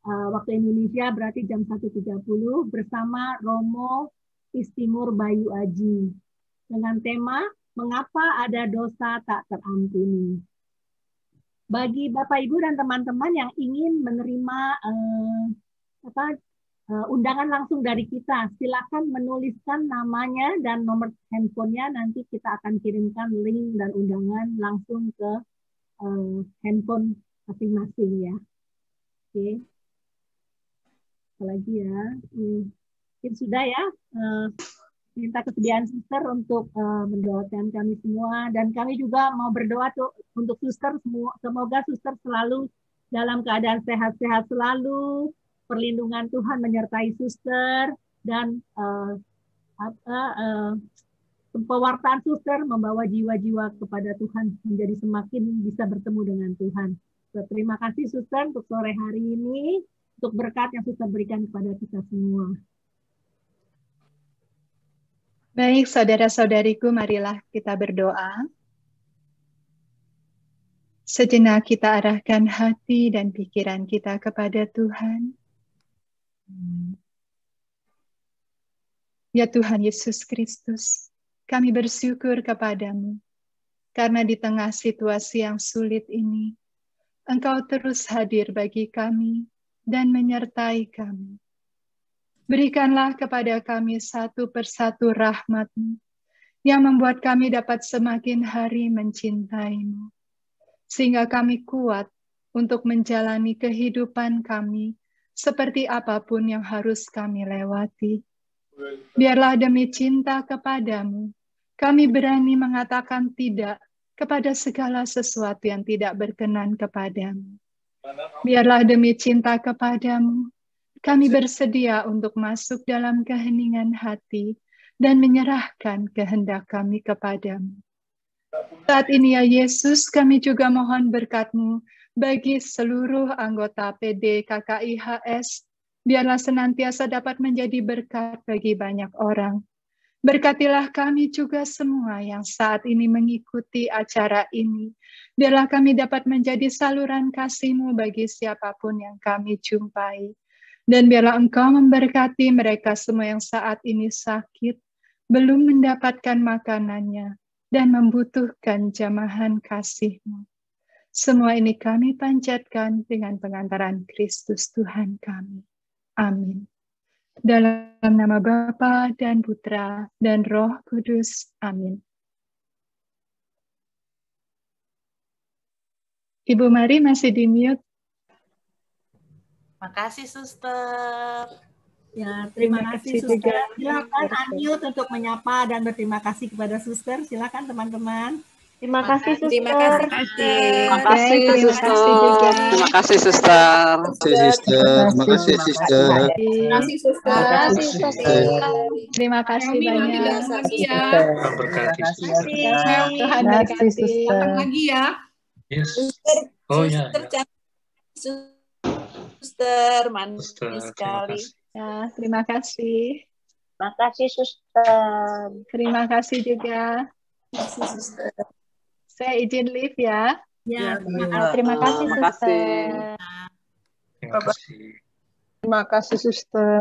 A: Waktu Indonesia berarti jam 1.30 bersama Romo Istimur Bayu Aji dengan tema Mengapa Ada Dosa Tak Terampuni. Bagi Bapak Ibu dan teman-teman yang ingin menerima undangan langsung dari kita, silakan menuliskan namanya dan nomor handphonenya, nanti kita akan kirimkan link dan undangan langsung ke handphone masing-masing ya. Oke. Apalagi ya, mungkin sudah ya, minta kesediaan Suster untuk mendoakan kami semua, dan kami juga mau berdoa tuh untuk Suster semua, semoga Suster selalu dalam keadaan sehat-sehat selalu, perlindungan Tuhan menyertai Suster, dan pewartaan Suster membawa jiwa-jiwa kepada Tuhan menjadi semakin bisa bertemu dengan Tuhan. Terima kasih Suster untuk sore hari ini, untuk berkat yang Suster berikan kepada kita semua.
C: Baik, saudara-saudariku, marilah kita berdoa. Sejenak kita arahkan hati dan pikiran kita kepada Tuhan. Ya Tuhan Yesus Kristus, kami bersyukur kepadamu, karena di tengah situasi yang sulit ini, Engkau terus hadir bagi kami, dan menyertai kami. Berikanlah kepada kami satu persatu rahmat-Mu yang membuat kami dapat semakin hari mencintai-Mu, sehingga kami kuat untuk menjalani kehidupan kami seperti apapun yang harus kami lewati. Biarlah demi cinta kepadamu, kami berani mengatakan tidak kepada segala sesuatu yang tidak berkenan kepadamu. Biarlah demi cinta kepadamu, kami bersedia untuk masuk dalam keheningan hati dan menyerahkan kehendak kami kepadamu. Saat ini ya Yesus, kami juga mohon berkat-Mu bagi seluruh anggota PD KKIHS, biarlah senantiasa dapat menjadi berkat bagi banyak orang. Berkatilah kami juga semua yang saat ini mengikuti acara ini. Biarlah kami dapat menjadi saluran kasih-Mu bagi siapapun yang kami jumpai. Dan biarlah Engkau memberkati mereka semua yang saat ini sakit, belum mendapatkan makanannya, dan membutuhkan jamahan kasih-Mu. Semua ini kami panjatkan dengan pengantaran Kristus Tuhan kami. Amin. Dalam nama Bapa dan Putra dan Roh Kudus. Amin. Ibu Mari masih di mute.
K: Makasih, Suster.
A: Ya, terima kasih Suster. Silakan unmute untuk menyapa dan berterima kasih kepada Suster. Silakan teman-teman.
L: Terima kasih, Suster.
K: Terima kasih,
L: Terima kasih, Suster.
M: Terima kasih, Suster.
L: Terima kasih, Suster.
M: Terima kasih, Suster.
L: Terima kasih, Suster.
C: Terima kasih banyak.
L: Tuhan berkati.
K: Lagi ya.
N: Yes.
K: Suster, manis sekali.
C: Ya, terima kasih.
G: Makasih, Suster.
C: Terima kasih juga. Saya izin live ya.
A: Ya,
G: Terima kasih,
M: Terima kasih.
G: Suster.
N: Terima kasih, Suster.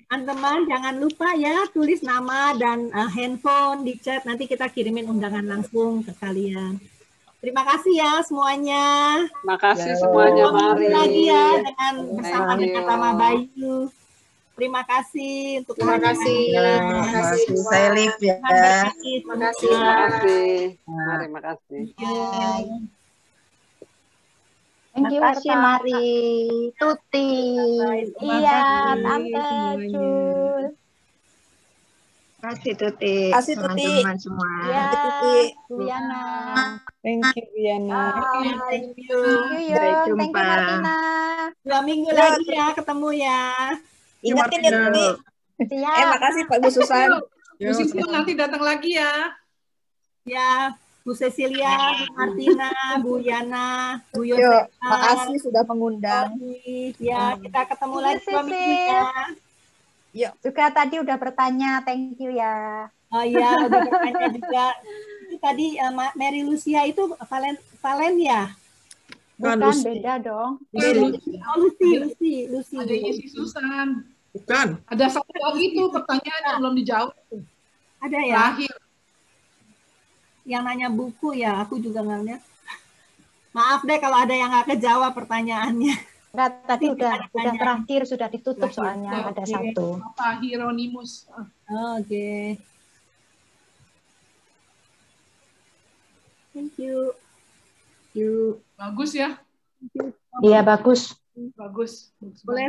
A: Teman-teman jangan lupa ya tulis nama dan handphone di chat, nanti kita kirimin undangan langsung ke kalian. Terima kasih ya semuanya.
M: Terima kasih semuanya, mari.
A: Lagi ya dengan bersama
M: Thank
A: dengan
M: you.
A: Rama Bayu. Terima kasih untuk
N: Terima kasih. Terima kasih.
B: Saya live ya.
A: Terima kasih.
M: Terima kasih. Terima kasih.
G: Thank you,
I: Makasih,
G: Marta.
I: Mari. Tuti. Iya, Tante Jul.
N: Kasih Tuti.
K: Kasih, Tuti.
N: Teman-teman semua.
I: Ya,
K: Tuti.
I: Bu Yana.
N: Thank you, Diana.
A: Thank you.
I: Thank you,
N: Sampai
I: Yun. Thank you,
N: jumpa.
I: Martina.
A: 2 minggu lagi ya ketemu ya.
K: Ingetin ya, Tuti.
I: Siap.
K: Makasih Pak Bu Susan.
H: Yo,
O: Meskipun nanti datang lagi ya.
A: Ya, Bu Cecilia, Bu Martina, Bu Yana, Bu
K: Yuk,
A: Yosef.
K: makasih sudah mengundang.
A: Ya, kita ketemu
I: Thank you,
A: lagi 2 minggu
I: Sisil.
A: ya.
K: Yuk.
I: Juga tadi udah bertanya, thank you ya.
A: Oh iya, udah bertanya juga. Itu tadi Mary Lucia itu Valen ya?
I: Bukan,
H: Lucy.
I: beda dong.
A: Oh, Lucy.
O: Adanya si Susan.
H: Bukan.
O: Ada satu lagi tuh pertanyaan yang belum dijawab.
A: Ada ya?
O: Terakhir.
A: Yang nanya buku ya, aku juga nggak lihat. Maaf deh kalau ada yang nggak kejawab pertanyaannya.
I: Enggak, tadi
A: Nanti
I: udah
A: ditanya.
I: terakhir, sudah ditutup
A: Terakhir.
I: soalnya ada
A: Oke.
I: satu.
O: Bapak Hieronymus.
A: Oke. Thank you.
O: Bagus ya.
I: Iya, bagus.
O: Bagus.
A: Boleh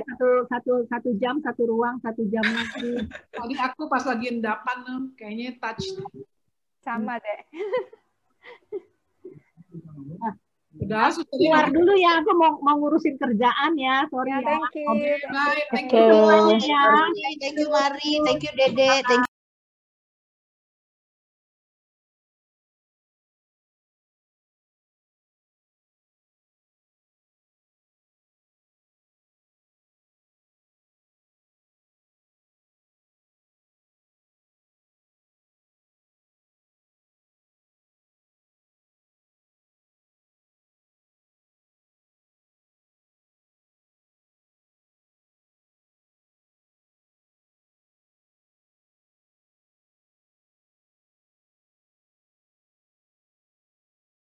A: satu jam, satu ruang, 1 jam lagi.
O: Tadi aku pas lagi endapan kayaknya touch.
P: Sama deh.
O: Udah, sudah.
A: Keluar dulu ya, aku mau ngurusin kerjaan ya. Sorry ya.
P: Thank you.
O: Bye. Thank
I: Oke.
O: you.
A: Ya.
K: Thank you, Mari. Thank you, Dede. Thank